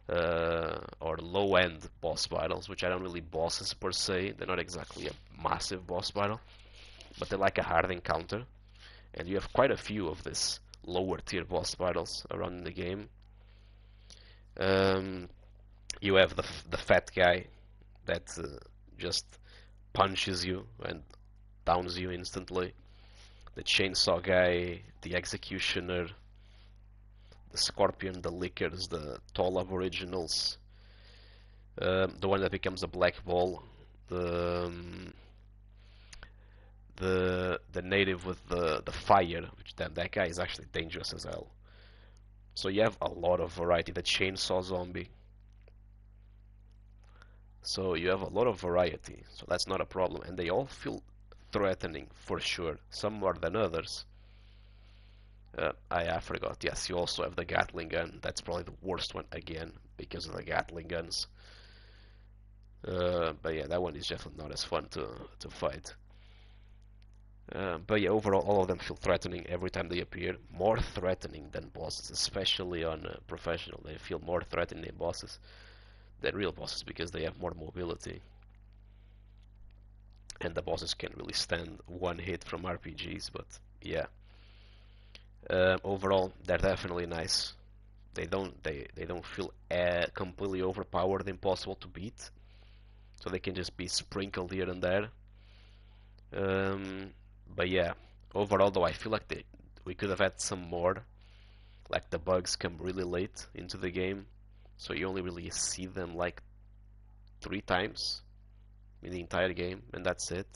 or low-end boss battles, which aren't really bosses per se. They're not exactly a massive boss battle, but they're like a hard encounter. And you have quite a few of these lower tier boss battles around in the game. You have the fat guy that just punches you and downs you instantly. The chainsaw guy, the executioner, the scorpion, the lickers, the tall aboriginals, the one that becomes a black ball, the the native with the fire, which that guy is actually dangerous as hell. So you have a lot of variety. The chainsaw zombie. So you have a lot of variety. So that's not a problem, and they all feel threatening for sure. Some more than others. I forgot. Yes, you also have the Gatling gun. That's probably the worst one again because of the Gatling guns. But yeah, that one is definitely not as fun to fight. But yeah, overall, all of them feel threatening every time they appear. More threatening than bosses, especially on professional. They feel more threatening than bosses, than real bosses, because they have more mobility. And the bosses can really stand one hit from RPGs, but yeah. Overall, they're definitely nice. They don't feel completely overpowered, impossible to beat. So they can just be sprinkled here and there. But yeah, overall though, I feel like we could have had some more. Like the bugs come really late into the game, so you only really see them like 3 times in the entire game, and that's it.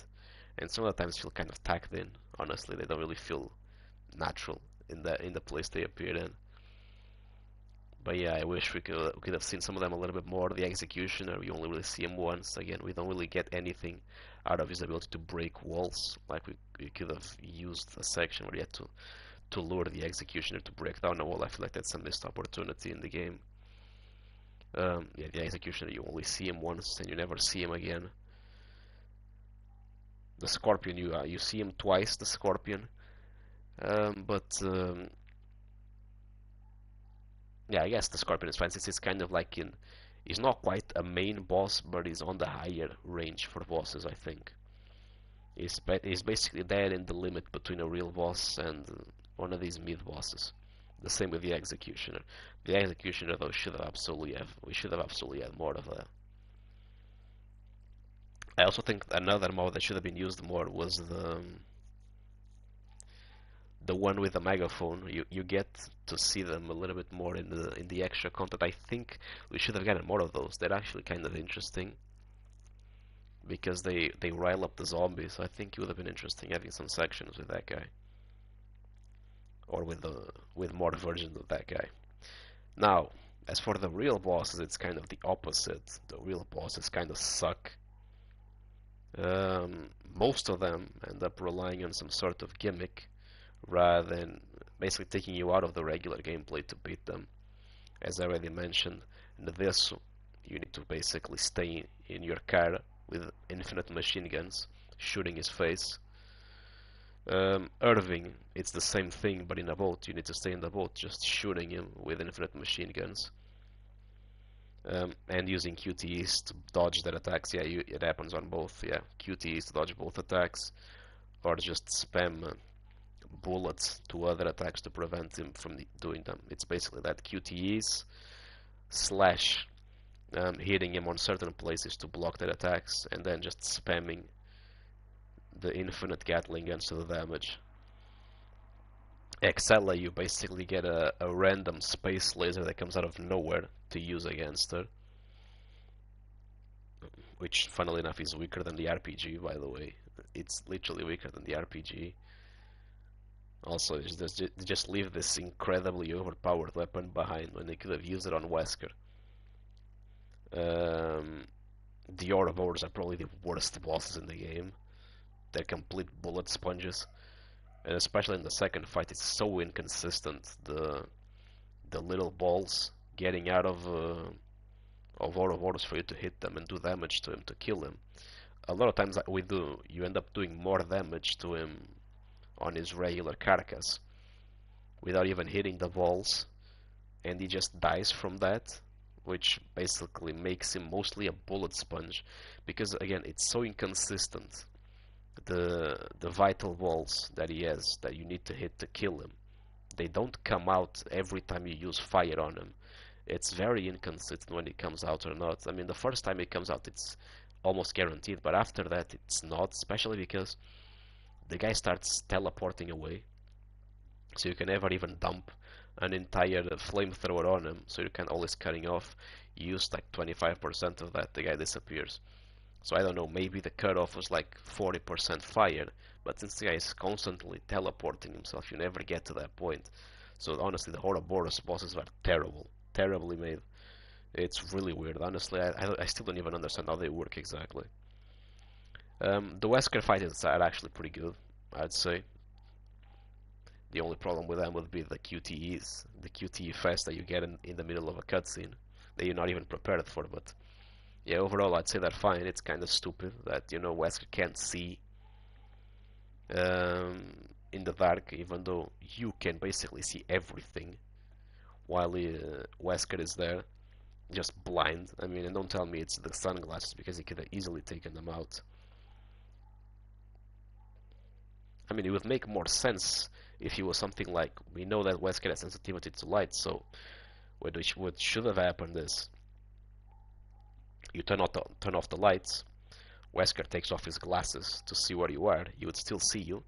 And some of the times feel kind of tacked in. Honestly, they don't really feel natural in the place they appear in. But yeah, I wish we could have seen some of them a little bit more. The Executioner, we only really see him once. Again, we don't really get anything out of his ability to break walls. Like we could have used a section where you had to lure the Executioner to break down a wall. I feel like that's a missed opportunity in the game. Yeah, the Executioner, you only see him once and you never see him again. The Scorpion, you see him twice. The Scorpion, but yeah, I guess the Scorpion is fine since it's kind of like in. He's not quite a main boss, but he's on the higher range for bosses, I think. He's basically there in the limit between a real boss and one of these mid bosses. The same with the Executioner. The Executioner, though, we should have absolutely had more of that. I also think another mode that should have been used more was the one with the megaphone. You get to see them a little bit more in the extra content. I think we should have gotten more of those. They're actually kind of interesting because they rile up the zombies. I think it would have been interesting having some sections with that guy or with more versions of that guy. Now, as for the real bosses, it's kind of the opposite. The real bosses kind of suck. Most of them end up relying on some sort of gimmick rather than basically taking you out of the regular gameplay to beat them. As I already mentioned, in this you need to basically stay in your car with infinite machine guns shooting his face. Irving, it's the same thing but in a boat. You need to stay in the boat just shooting him with infinite machine guns. And using QTEs to dodge their attacks. Yeah, it happens on both. Yeah, QTEs to dodge both attacks, or just spam bullets to other attacks to prevent him from doing them. It's basically that QTEs slash hitting him on certain places to block their attacks, and then just spamming the infinite Gatling guns to the damage. Excella, you basically get a random space laser that comes out of nowhere to use against her, which funnily enough is weaker than the RPG, by the way. It's literally weaker than the RPG. Also, just leave this incredibly overpowered weapon behind when they could have used it on Wesker. The Ouroboros are probably the worst bosses in the game. They're complete bullet sponges, and especially in the second fight, it's so inconsistent. The little balls getting out of Ouroboros for you to hit them and do damage to him to kill him. A lot of times that you end up doing more damage to him on his regular carcass without even hitting the balls, and he just dies from that, which basically makes him mostly a bullet sponge because again it's so inconsistent. The vital balls that he has that you need to hit to kill him, they don't come out every time you use fire on him. It's very inconsistent when it comes out or not. I mean, the first time it comes out it's almost guaranteed, but after that it's not, especially because the guy starts teleporting away, so you can never even dump an entire flamethrower on him, so you can always cutting off. You use like 25% of that, the guy disappears. So I don't know, maybe the cutoff was like 40% fire, but since the guy is constantly teleporting himself, you never get to that point. So honestly, the Ouroboros bosses are terrible, terribly made. It's really weird. Honestly, I still don't even understand how they work exactly. The Wesker fighters are actually pretty good, I'd say. The only problem with them would be the QTEs, the QTE fest that you get in the middle of a cutscene that you're not even prepared for. But yeah, overall, I'd say they're fine. It's kind of stupid that Wesker can't see in the dark, even though you can basically see everything while Wesker is there, just blind. I mean, and don't tell me it's the sunglasses because he could have easily taken them out. I mean, it would make more sense if he was something like, we know that Wesker has sensitivity to light, so what should have happened is you turn off the lights, Wesker takes off his glasses to see where you are, he would still see you,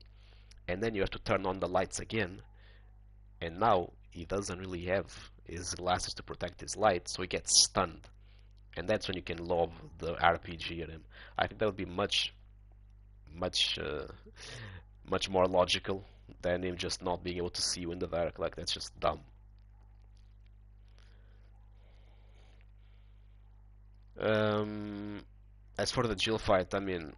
and then you have to turn on the lights again, and now he doesn't really have his glasses to protect his light, so he gets stunned, and that's when you can lob the RPG at him. I think that would be much much more logical than him just not being able to see you in the dark. Like, that's just dumb. Um, as for the Jill fight, I mean,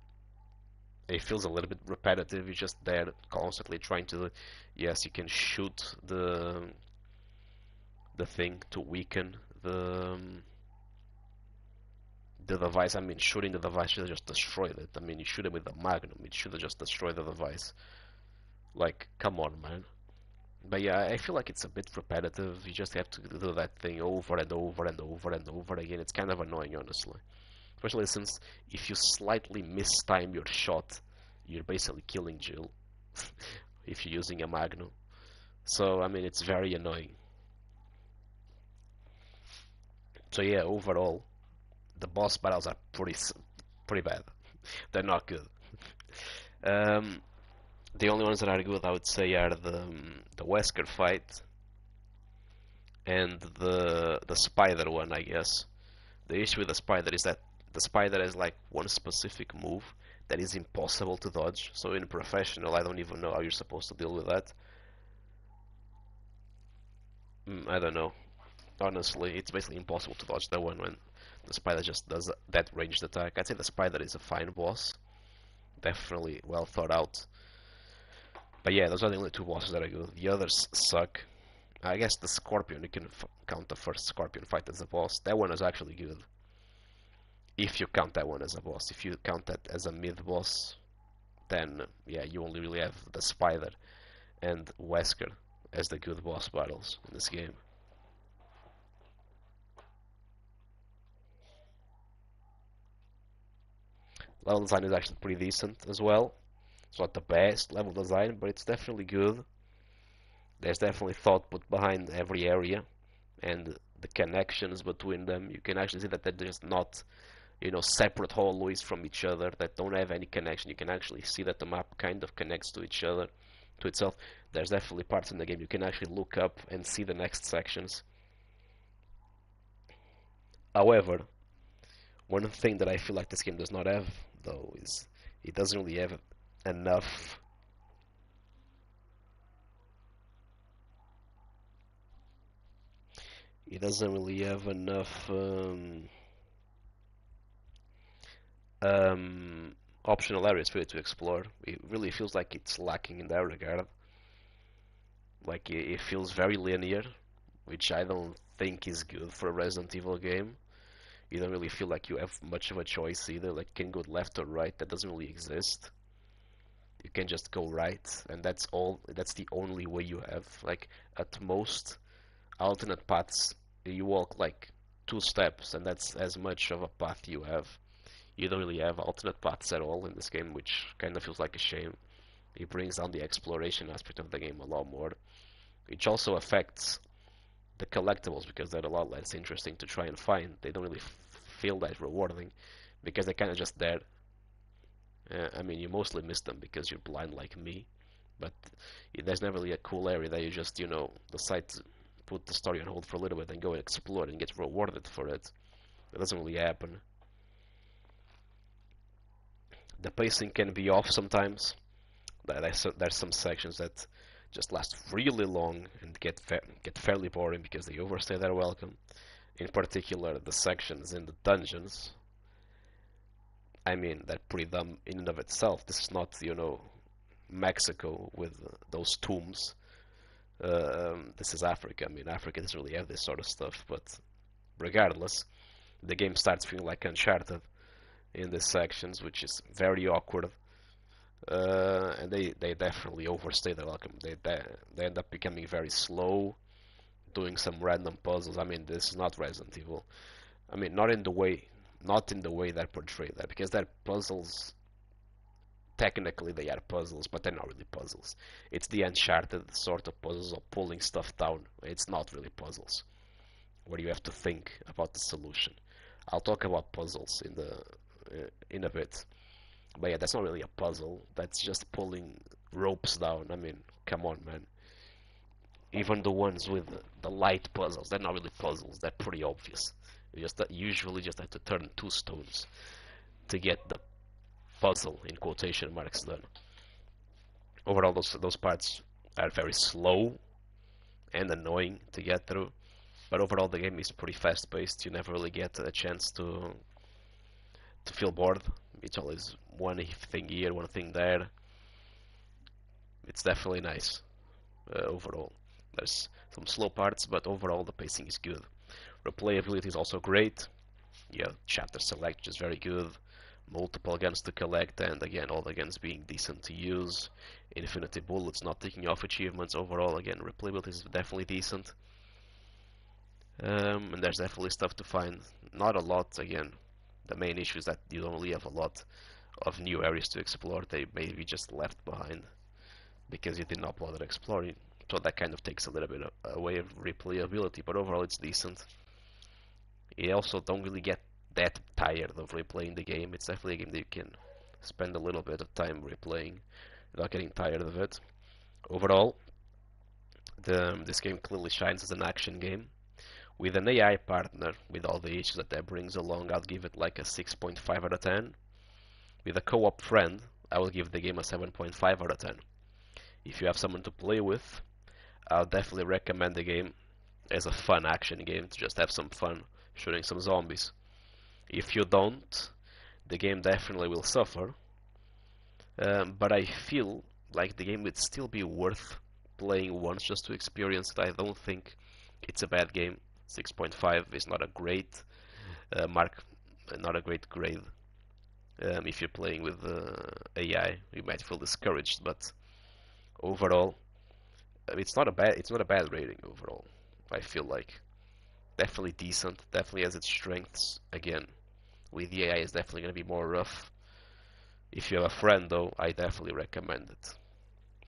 it feels a little bit repetitive. You're just there constantly trying to. Yes, you can shoot the thing to weaken the device. I mean, shooting the device should have just destroyed it. I mean, you shoot it with the Magnum. It should have just destroyed the device. Like, come on, man. But yeah, I feel like it's a bit repetitive. You just have to do that thing over and over and over and over again. It's kind of annoying, honestly. Especially since if you slightly mistime your shot, you're basically killing Jill if you're using a Magnum. So, I mean, it's very annoying. So yeah, overall, the boss battles are pretty bad. They're not good. Um, the only ones that are good, I would say, are the Wesker fight and the spider one, I guess. The issue with the spider is that the spider has like one specific move that is impossible to dodge. So in professional, I don't even know how you're supposed to deal with that. I don't know. Honestly, it's basically impossible to dodge that one when the spider just does that ranged attack. I'd say the spider is a fine boss. Definitely well thought out. But yeah, those are the only two bosses that are good. The others suck. I guess the Scorpion, you can count the first Scorpion fight as a boss. That one is actually good. If you count that one as a boss. If you count that as a mid-boss, then yeah, you only really have the Spider and Wesker as the good boss battles in this game. Level design is actually pretty decent as well. It's not the best level design, but it's definitely good. There's definitely thought put behind every area and the connections between them. You can actually see that they're just not, separate hallways from each other that don't have any connection. You can actually see that the map kind of connects to each other, to itself. There's definitely parts in the game you can actually look up and see the next sections. However, one thing that I feel like this game does not have, though, is it doesn't really have enough. It doesn't really have enough um, optional areas for you to explore. It really feels like it's lacking in that regard. Like it feels very linear, which I don't think is good for a Resident Evil game. You don't really feel like you have much of a choice either. Like you can go left or right. That doesn't really exist. You can just go right, and that's all. That's the only way you have. Like at most, alternate paths. You walk like 2 steps, and that's as much of a path you have. You don't really have alternate paths at all in this game, which kind of feels like a shame. It brings down the exploration aspect of the game a lot more, which also affects the collectibles because they're a lot less interesting to try and find. They don't really feel that rewarding because they're kind of just there. I mean, you mostly miss them because you're blind like me, but there's never really a cool area that you just, decide to put the story on hold for a little bit and go and explore it and get rewarded for it. It doesn't really happen. The pacing can be off sometimes. There's some sections that just last really long and get fairly boring because they overstay their welcome. In particular, the sections in the dungeons. I mean, they're pretty dumb in and of itself. This is not, Mexico with those tombs. This is Africa. I mean, Africa doesn't really have this sort of stuff, but regardless, the game starts feeling like Uncharted in these sections, which is very awkward. And they definitely overstay their welcome. They end up becoming very slow, doing some random puzzles. I mean, this is not Resident Evil. I mean, not in the way they're portrayed that, because they're puzzles. Technically, they are puzzles, but they're not really puzzles. It's the Uncharted sort of puzzles of pulling stuff down. It's not really puzzles, where you have to think about the solution. I'll talk about puzzles in a bit. But yeah, that's not really a puzzle. That's just pulling ropes down. I mean, come on, man. Even the ones with the light puzzles, they're not really puzzles. They're pretty obvious. You just usually just have to turn 2 stones to get the puzzle in quotation marks done. Overall, those parts are very slow and annoying to get through. But overall, the game is pretty fast-paced. You never really get a chance to to feel bored. It's always one thing here, one thing there. It's definitely nice overall. There's some slow parts, but overall the pacing is good. Replayability is also great. Yeah, chapter select is very good. Multiple guns to collect, and again, all the guns being decent to use. Infinity bullets, not taking off achievements. Overall, again, replayability is definitely decent. And there's definitely stuff to find. Not a lot, again. The main issue is that you don't really have a lot of new areas to explore. They may be just left behind because you did not bother exploring. So that kind of takes a little bit away of replayability, but overall it's decent. You also don't really get that tired of replaying the game. It's definitely a game that you can spend a little bit of time replaying without getting tired of it. Overall, this game clearly shines as an action game. With an AI partner, with all the issues that brings along, I'll give it like a 6.5 out of 10. With a co-op friend, I will give the game a 7.5 out of 10. If you have someone to play with, I'll definitely recommend the game as a fun action game to just have some fun shooting some zombies. If you don't, the game definitely will suffer, but I feel like the game would still be worth playing once just to experience it. I don't think it's a bad game. 6.5 is not a great mark, not a great grade. If you're playing with AI, you might feel discouraged, but overall, it's not a bad rating overall. I feel like definitely decent, definitely has its strengths. Again, with the AI, it's definitely going to be more rough. If you have a friend, though, I definitely recommend it.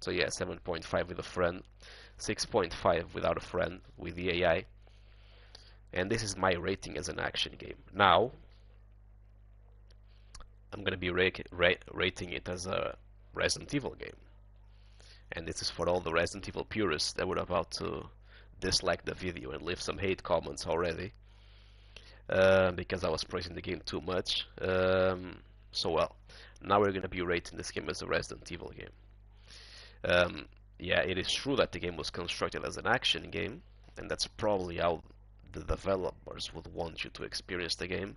So yeah, 7.5 with a friend, 6.5 without a friend with the AI. And this is my rating as an action game. Now, I'm going to be rating it as a Resident Evil game. And this is for all the Resident Evil purists that were about to dislike the video and leave some hate comments already. Because I was praising the game too much. So well, now we're going to be rating this game as a Resident Evil game. Yeah, it is true that the game was constructed as an action game, and that's probably how the developers would want you to experience the game,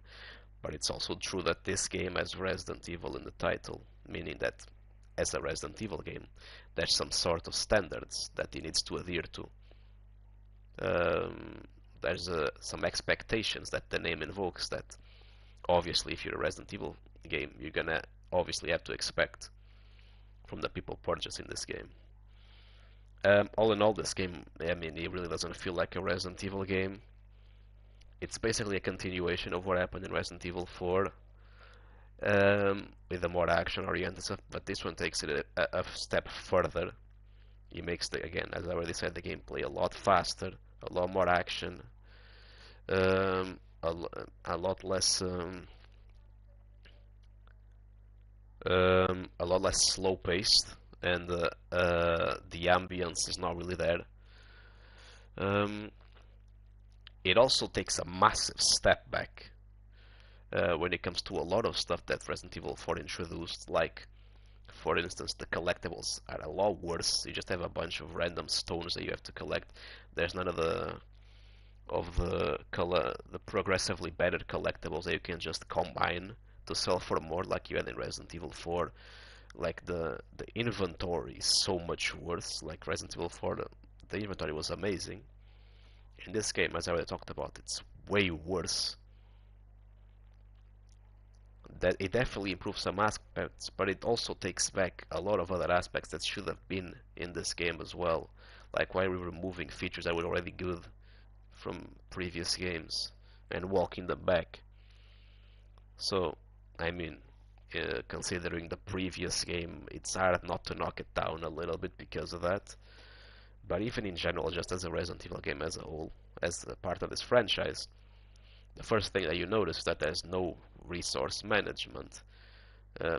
but it's also true that this game has Resident Evil in the title, meaning that as a Resident Evil game, there's some sort of standards that it needs to adhere to. There's some expectations that the name invokes that obviously if you're a Resident Evil game, you're gonna obviously have to expect from the people purchasing this game. All in all, this game, I mean, it really doesn't feel like a Resident Evil game. It's basically a continuation of what happened in Resident Evil 4, with a more action-oriented stuff, but this one takes it a step further. It makes, again, as I already said, the gameplay a lot faster, a lot more action, a lot less, a lot less slow-paced, and the ambience is not really there. It also takes a massive step back when it comes to a lot of stuff that Resident Evil 4 introduced, like, for instance, the collectibles are a lot worse. You just have a bunch of random stones that you have to collect. There's none of the progressively better collectibles that you can just combine to sell for more, like you had in Resident Evil 4. Like the inventory is so much worse. Like Resident Evil 4, the inventory was amazing. In this game, as I already talked about, it's way worse. That it definitely improves some aspects, but it also takes back a lot of other aspects that should have been in this game as well. Like why we're removing features that were already good from previous games and walking them back. So, I mean, considering the previous game, it's hard not to knock it down a little bit because of that. But even in general, just as a Resident Evil game as a whole, as a part of this franchise, the first thing that you notice is that there's no resource management.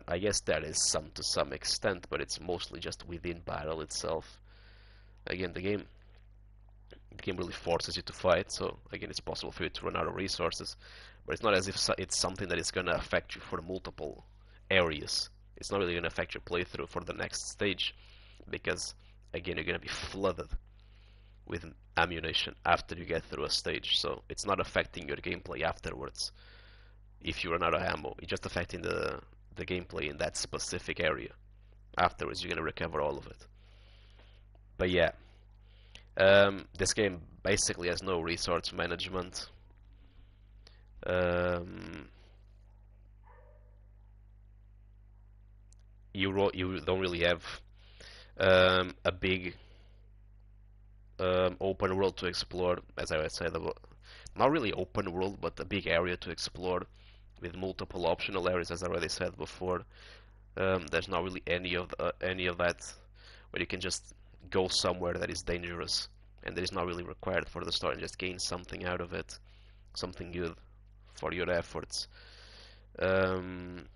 I guess there is some to some extent, but it's mostly just within battle itself. Again, the game really forces you to fight, so again, it's possible for you to run out of resources, but it's not as if it's something that is going to affect you for multiple areas. It's not really going to affect your playthrough for the next stage, because again, you're going to be flooded with ammunition after you get through a stage, so it's not affecting your gameplay afterwards. if you run out of ammo. It's just affecting the gameplay in that specific area. Afterwards, you're gonna recover all of it. But yeah, this game basically has no resource management. Um, you don't really have a big open world to explore, as I said. Not really open world, but a big area to explore with multiple optional areas, as I already said before. There's not really any of that where you can just go somewhere that is dangerous and that is not really required for the story and just gain something out of it, something good for your efforts. Um,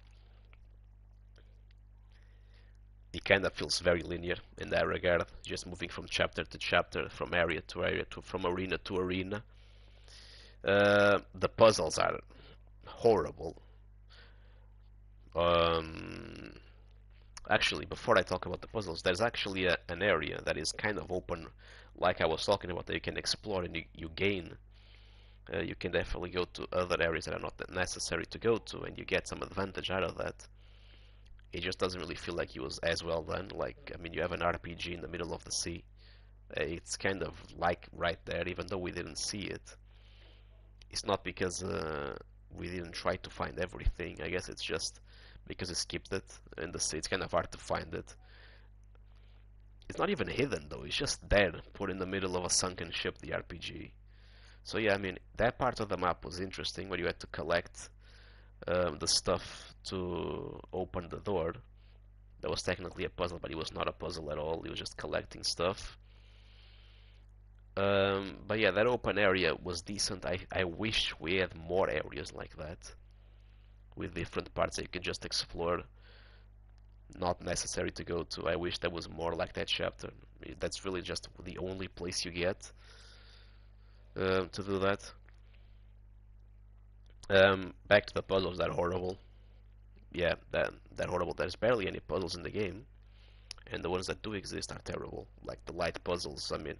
it kind of feels very linear in that regard, just moving from chapter to chapter, from area to area, from arena to arena. The puzzles are horrible. Um, Actually, before I talk about the puzzles, there's actually an area that is kind of open, like I was talking about, that you can explore and you gain. You can definitely go to other areas that are not necessary to go to, and you get some advantage out of that. It just doesn't really feel like it was as well done. Like, I mean, you have an RPG in the middle of the sea. It's kind of like right there, even though we didn't see it. It's not because we didn't try to find everything. I guess it's just because we skipped it in the sea. It's kind of hard to find it. It's not even hidden though. It's just there, put in the middle of a sunken ship. The RPG. So yeah, I mean that part of the map was interesting, where you had to collect the stuff to open the door. That was technically a puzzle, but it was not a puzzle at all. It was just collecting stuff. But yeah, that open area was decent. I wish we had more areas like that with different parts that you can just explore, not necessary to go to. I wish there was more like that chapter. That's really just the only place you get to do that. Back to the puzzles that are horrible. Yeah, that horrible. There's barely any puzzles in the game, and the ones that do exist are terrible. Like the light puzzles. I mean,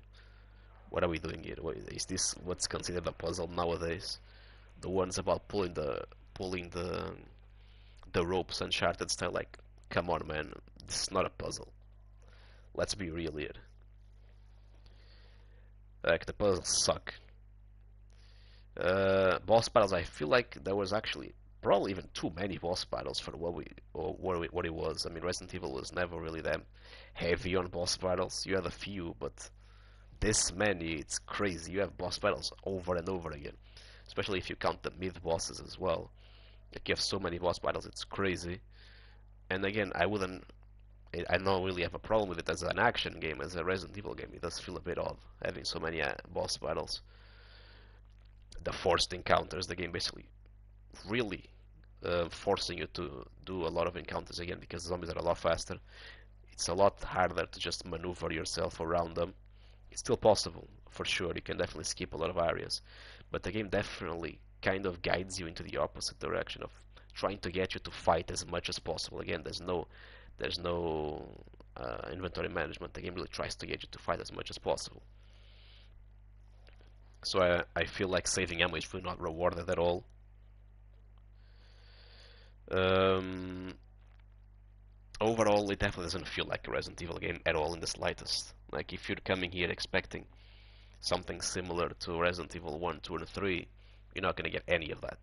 what are we doing here? Is this what's considered a puzzle nowadays? The ones about pulling the ropes, Uncharted style. Like, come on, man, this is not a puzzle. Let's be real here. Like, the puzzles suck. Boss battles, I feel like there was actually probably even too many boss battles for what it was. I mean, Resident Evil was never really that heavy on boss battles. You had a few, but this many, it's crazy. You have boss battles over and over again, especially if you count the mid bosses as well. Like, you have so many boss battles, it's crazy. And again, I don't really have a problem with it as an action game, as a Resident Evil game. It does feel a bit odd having so many boss battles. The forced encounters, the game basically really forcing you to do a lot of encounters again, because zombies are a lot faster. It's a lot harder to just maneuver yourself around them. It's still possible, for sure. You can definitely skip a lot of areas, but the game definitely kind of guides you into the opposite direction of trying to get you to fight as much as possible. Again, there's no inventory management. The game really tries to get you to fight as much as possible. So I feel like saving ammo is really not rewarded at all. Um, Overall, it definitely doesn't feel like a Resident Evil game at all in the slightest. Like, if you're coming here expecting something similar to Resident Evil 1, 2, and 3, you're not gonna get any of that.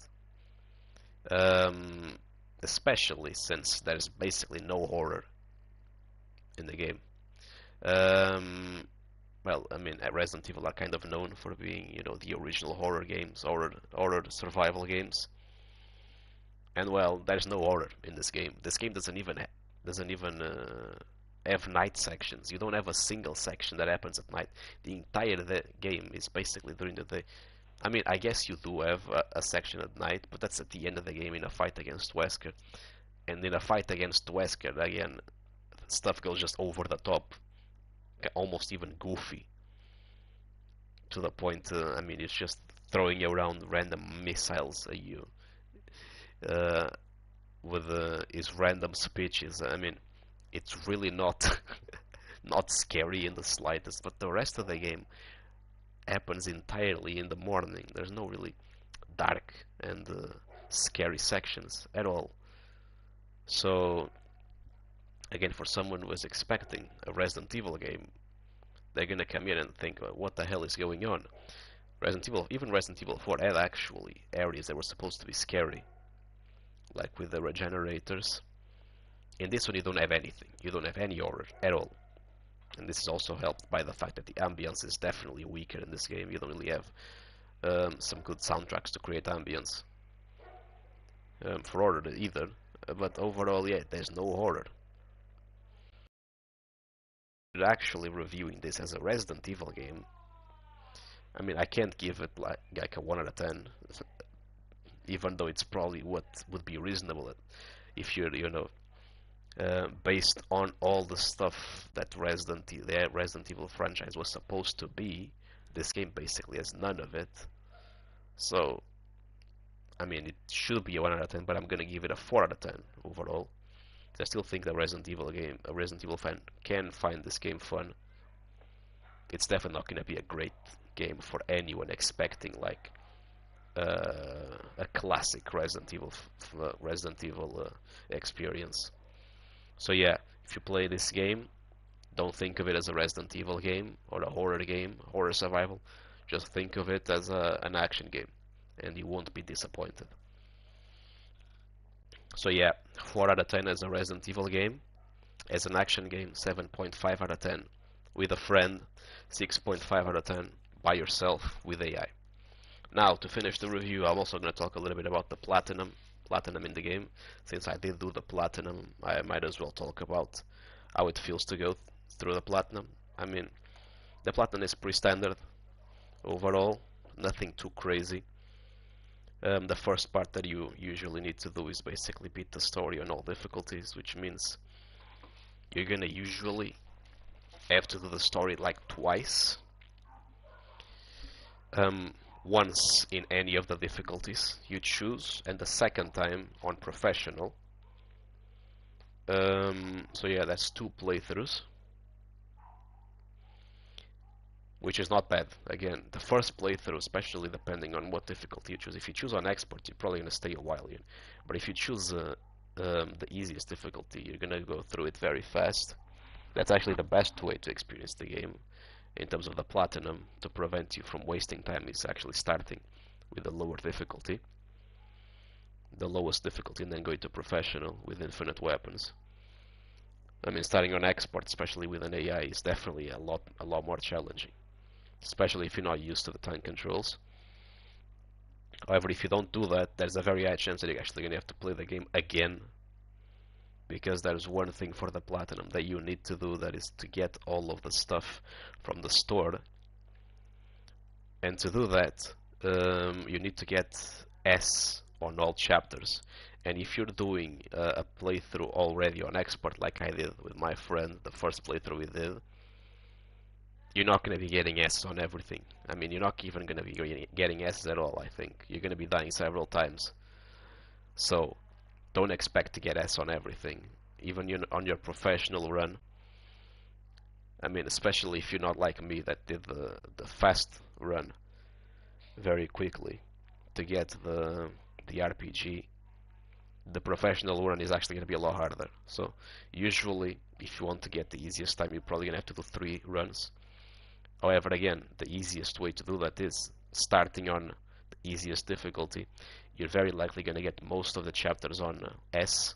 Um, Especially since there's basically no horror in the game. Um, well, I mean, Resident Evil are kind of known for being, the original horror games, horror survival games. And well, there's no horror in this game. This game doesn't even have night sections. You don't have a single section that happens at night. The entire game is basically during the day. I mean, I guess you do have a section at night, but that's at the end of the game in a fight against Wesker. And in a fight against Wesker, again, stuff goes just over the top, almost even goofy, to the point. I mean, it's just throwing around random missiles at you uh, with his random speeches. I mean, it's really not not scary in the slightest. But the rest of the game happens entirely in the morning. There's no really dark and scary sections at all. So again, for someone who was expecting a Resident Evil game, they're gonna come in and think, what the hell is going on? Resident Evil, even Resident Evil 4 had actually areas that were supposed to be scary, like with the regenerators. In this one you don't have anything, you don't have any horror at all. And this is also helped by the fact that the ambience is definitely weaker in this game. You don't really have some good soundtracks to create ambience for horror either. But overall, yeah, there's no horror. Actually reviewing this as a Resident Evil game, I mean, I can't give it like a 1 out of 10, even though it's probably what would be reasonable if you're, based on all the stuff that the Resident Evil franchise was supposed to be. This game basically has none of it. So, I mean, it should be a 1 out of 10, but I'm gonna give it a 4 out of 10 overall. I still think the Resident Evil fan can find this game fun. It's definitely not gonna be a great game for anyone expecting like a classic Resident Evil experience. So yeah, if you play this game, don't think of it as a Resident Evil game or a horror game, horror survival. Just think of it as an action game, and you won't be disappointed. So yeah, 4 out of 10 as a Resident Evil game. As an action game, 7.5 out of 10. With a friend, 6.5 out of 10. By yourself, with AI. Now, to finish the review, I'm also going to talk a little bit about the platinum in the game. Since I did do the platinum, I might as well talk about how it feels to go through the platinum. I mean, the platinum is pretty standard overall, nothing too crazy. The first part that you usually need to do is basically beat the story on all difficulties, which means you're gonna usually have to do the story like twice. Once in any of the difficulties you choose, and the second time on professional. So yeah, that's 2 playthroughs, which is not bad. Again, the first playthrough, especially depending on what difficulty you choose. If you choose on expert, you're probably gonna stay a while here. But if you choose the easiest difficulty, you're gonna go through it very fast. That's actually the best way to experience the game in terms of the platinum, to prevent you from wasting time, is actually starting with the lower difficulty, the lowest difficulty, and then going to professional with infinite weapons. I mean, starting on expert, especially with an AI, is definitely a lot more challenging, especially if you're not used to the tank controls. However, if you don't do that, there's a very high chance that you're actually going to have to play the game again, because there's one thing for the platinum that you need to do, that is to get all of the stuff from the store. And to do that, you need to get S on all chapters. And if you're doing a playthrough already on expert, like I did with my friend, the first playthrough we did, you're not going to be getting S on everything. I mean, you're not even going to be getting S at all, I think. You're going to be dying several times. So, don't expect to get S on everything, even on your professional run. I mean, especially if you're not like me that did the fast run very quickly to get the RPG. The professional run is actually going to be a lot harder. So usually, if you want to get the easiest time, you're probably going to have to do 3 runs. However, again, the easiest way to do that is starting on the easiest difficulty. You're very likely going to get most of the chapters on S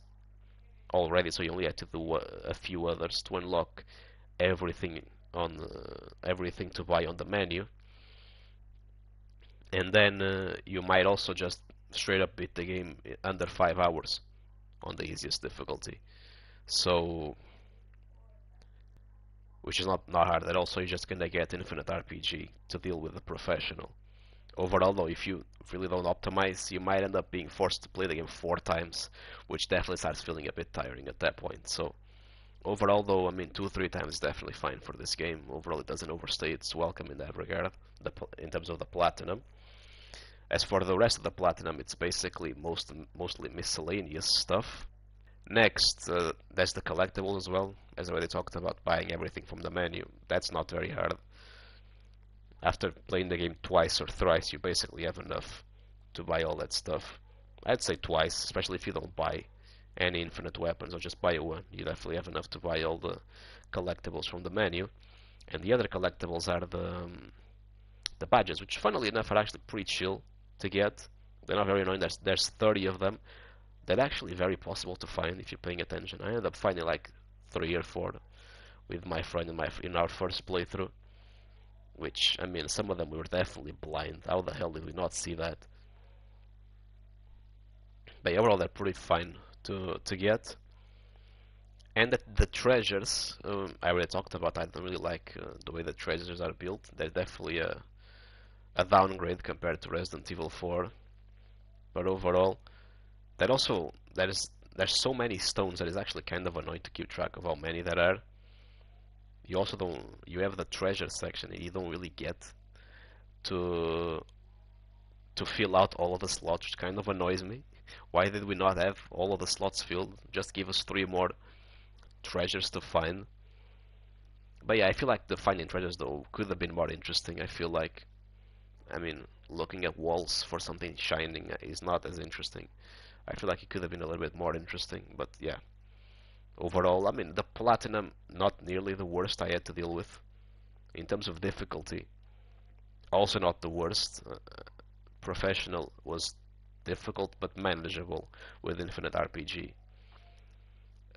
already, so you only have to do a few others to unlock everything everything to buy on the menu. And then you might also just straight up beat the game under 5 hours on the easiest difficulty. So, which is not hard at all. So you're just gonna get infinite RPG to deal with the professional. Overall, though, if you really don't optimize, you might end up being forced to play the game 4 times, which definitely starts feeling a bit tiring at that point. So, overall, though, I mean, 2-3 times is definitely fine for this game. Overall, it doesn't overstay its welcome in that regard, in terms of the platinum. As for the rest of the platinum, it's basically mostly miscellaneous stuff. Next, there's the collectibles as well. As I already talked about, buying everything from the menu. That's not very hard. After playing the game twice or thrice, you basically have enough to buy all that stuff. I'd say twice, especially if you don't buy any infinite weapons or just buy one. You definitely have enough to buy all the collectibles from the menu. And the other collectibles are the badges, which funnily enough are actually pretty chill to get. They're not very annoying. There's 30 of them. They're actually very possible to find if you're paying attention. I ended up finding like 3 or 4 with my friend in our first playthrough. Which, I mean, some of them we were definitely blind. How the hell did we not see that? But overall, they're pretty fine to get. And the treasures, I already talked about. I don't really like the way the treasures are built. They're definitely a downgrade compared to Resident Evil 4. But overall, there's so many stones that it's actually kind of annoying to keep track of how many there are. You also don't you have the treasure section and you don't really get to fill out all of the slots, which kind of annoys me. Why did we not have all of the slots filled? Just give us 3 more treasures to find. But yeah, I feel like the finding treasures though could have been more interesting. I feel like, I mean, looking at walls for something shining is not as interesting. I feel like it could have been a little bit more interesting, but yeah. Overall, I mean, the platinum, not nearly the worst I had to deal with. In terms of difficulty, also not the worst. Professional was difficult but manageable with Infinite RPG.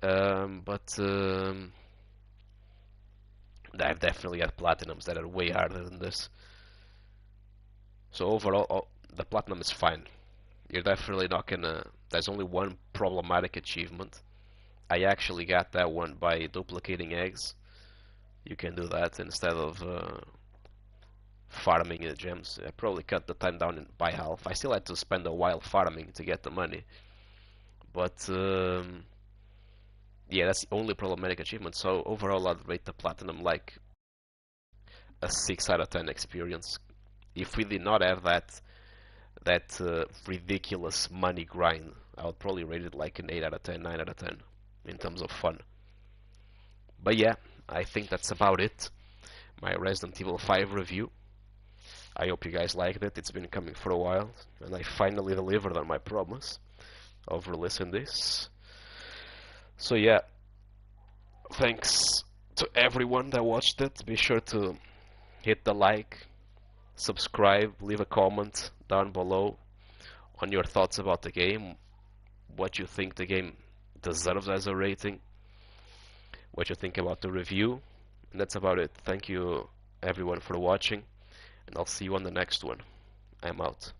But I've definitely had platinums that are way harder than this. So overall, the platinum is fine. You're definitely not gonna. There's only one problematic achievement. I actually got that one by duplicating eggs. You can do that instead of farming gems. I probably cut the time down by half. I still had to spend a while farming to get the money. But yeah, that's the only problematic achievement. So overall, I'd rate the platinum like a 6 out of 10 experience. If we did not have that ridiculous money grind, I would probably rate it like an 8 out of 10, 9 out of 10 in terms of fun. But yeah, I think that's about it. My Resident Evil 5 review. I hope you guys liked it. It's been coming for a while, and I finally delivered on my promise of releasing this. So yeah, thanks to everyone that watched it. Be sure to hit the like, subscribe, leave a comment down below on your thoughts about the game, what you think the game deserves as a rating, what you think about the review, and that's about it. Thank you everyone for watching, and I'll see you on the next one. I'm out.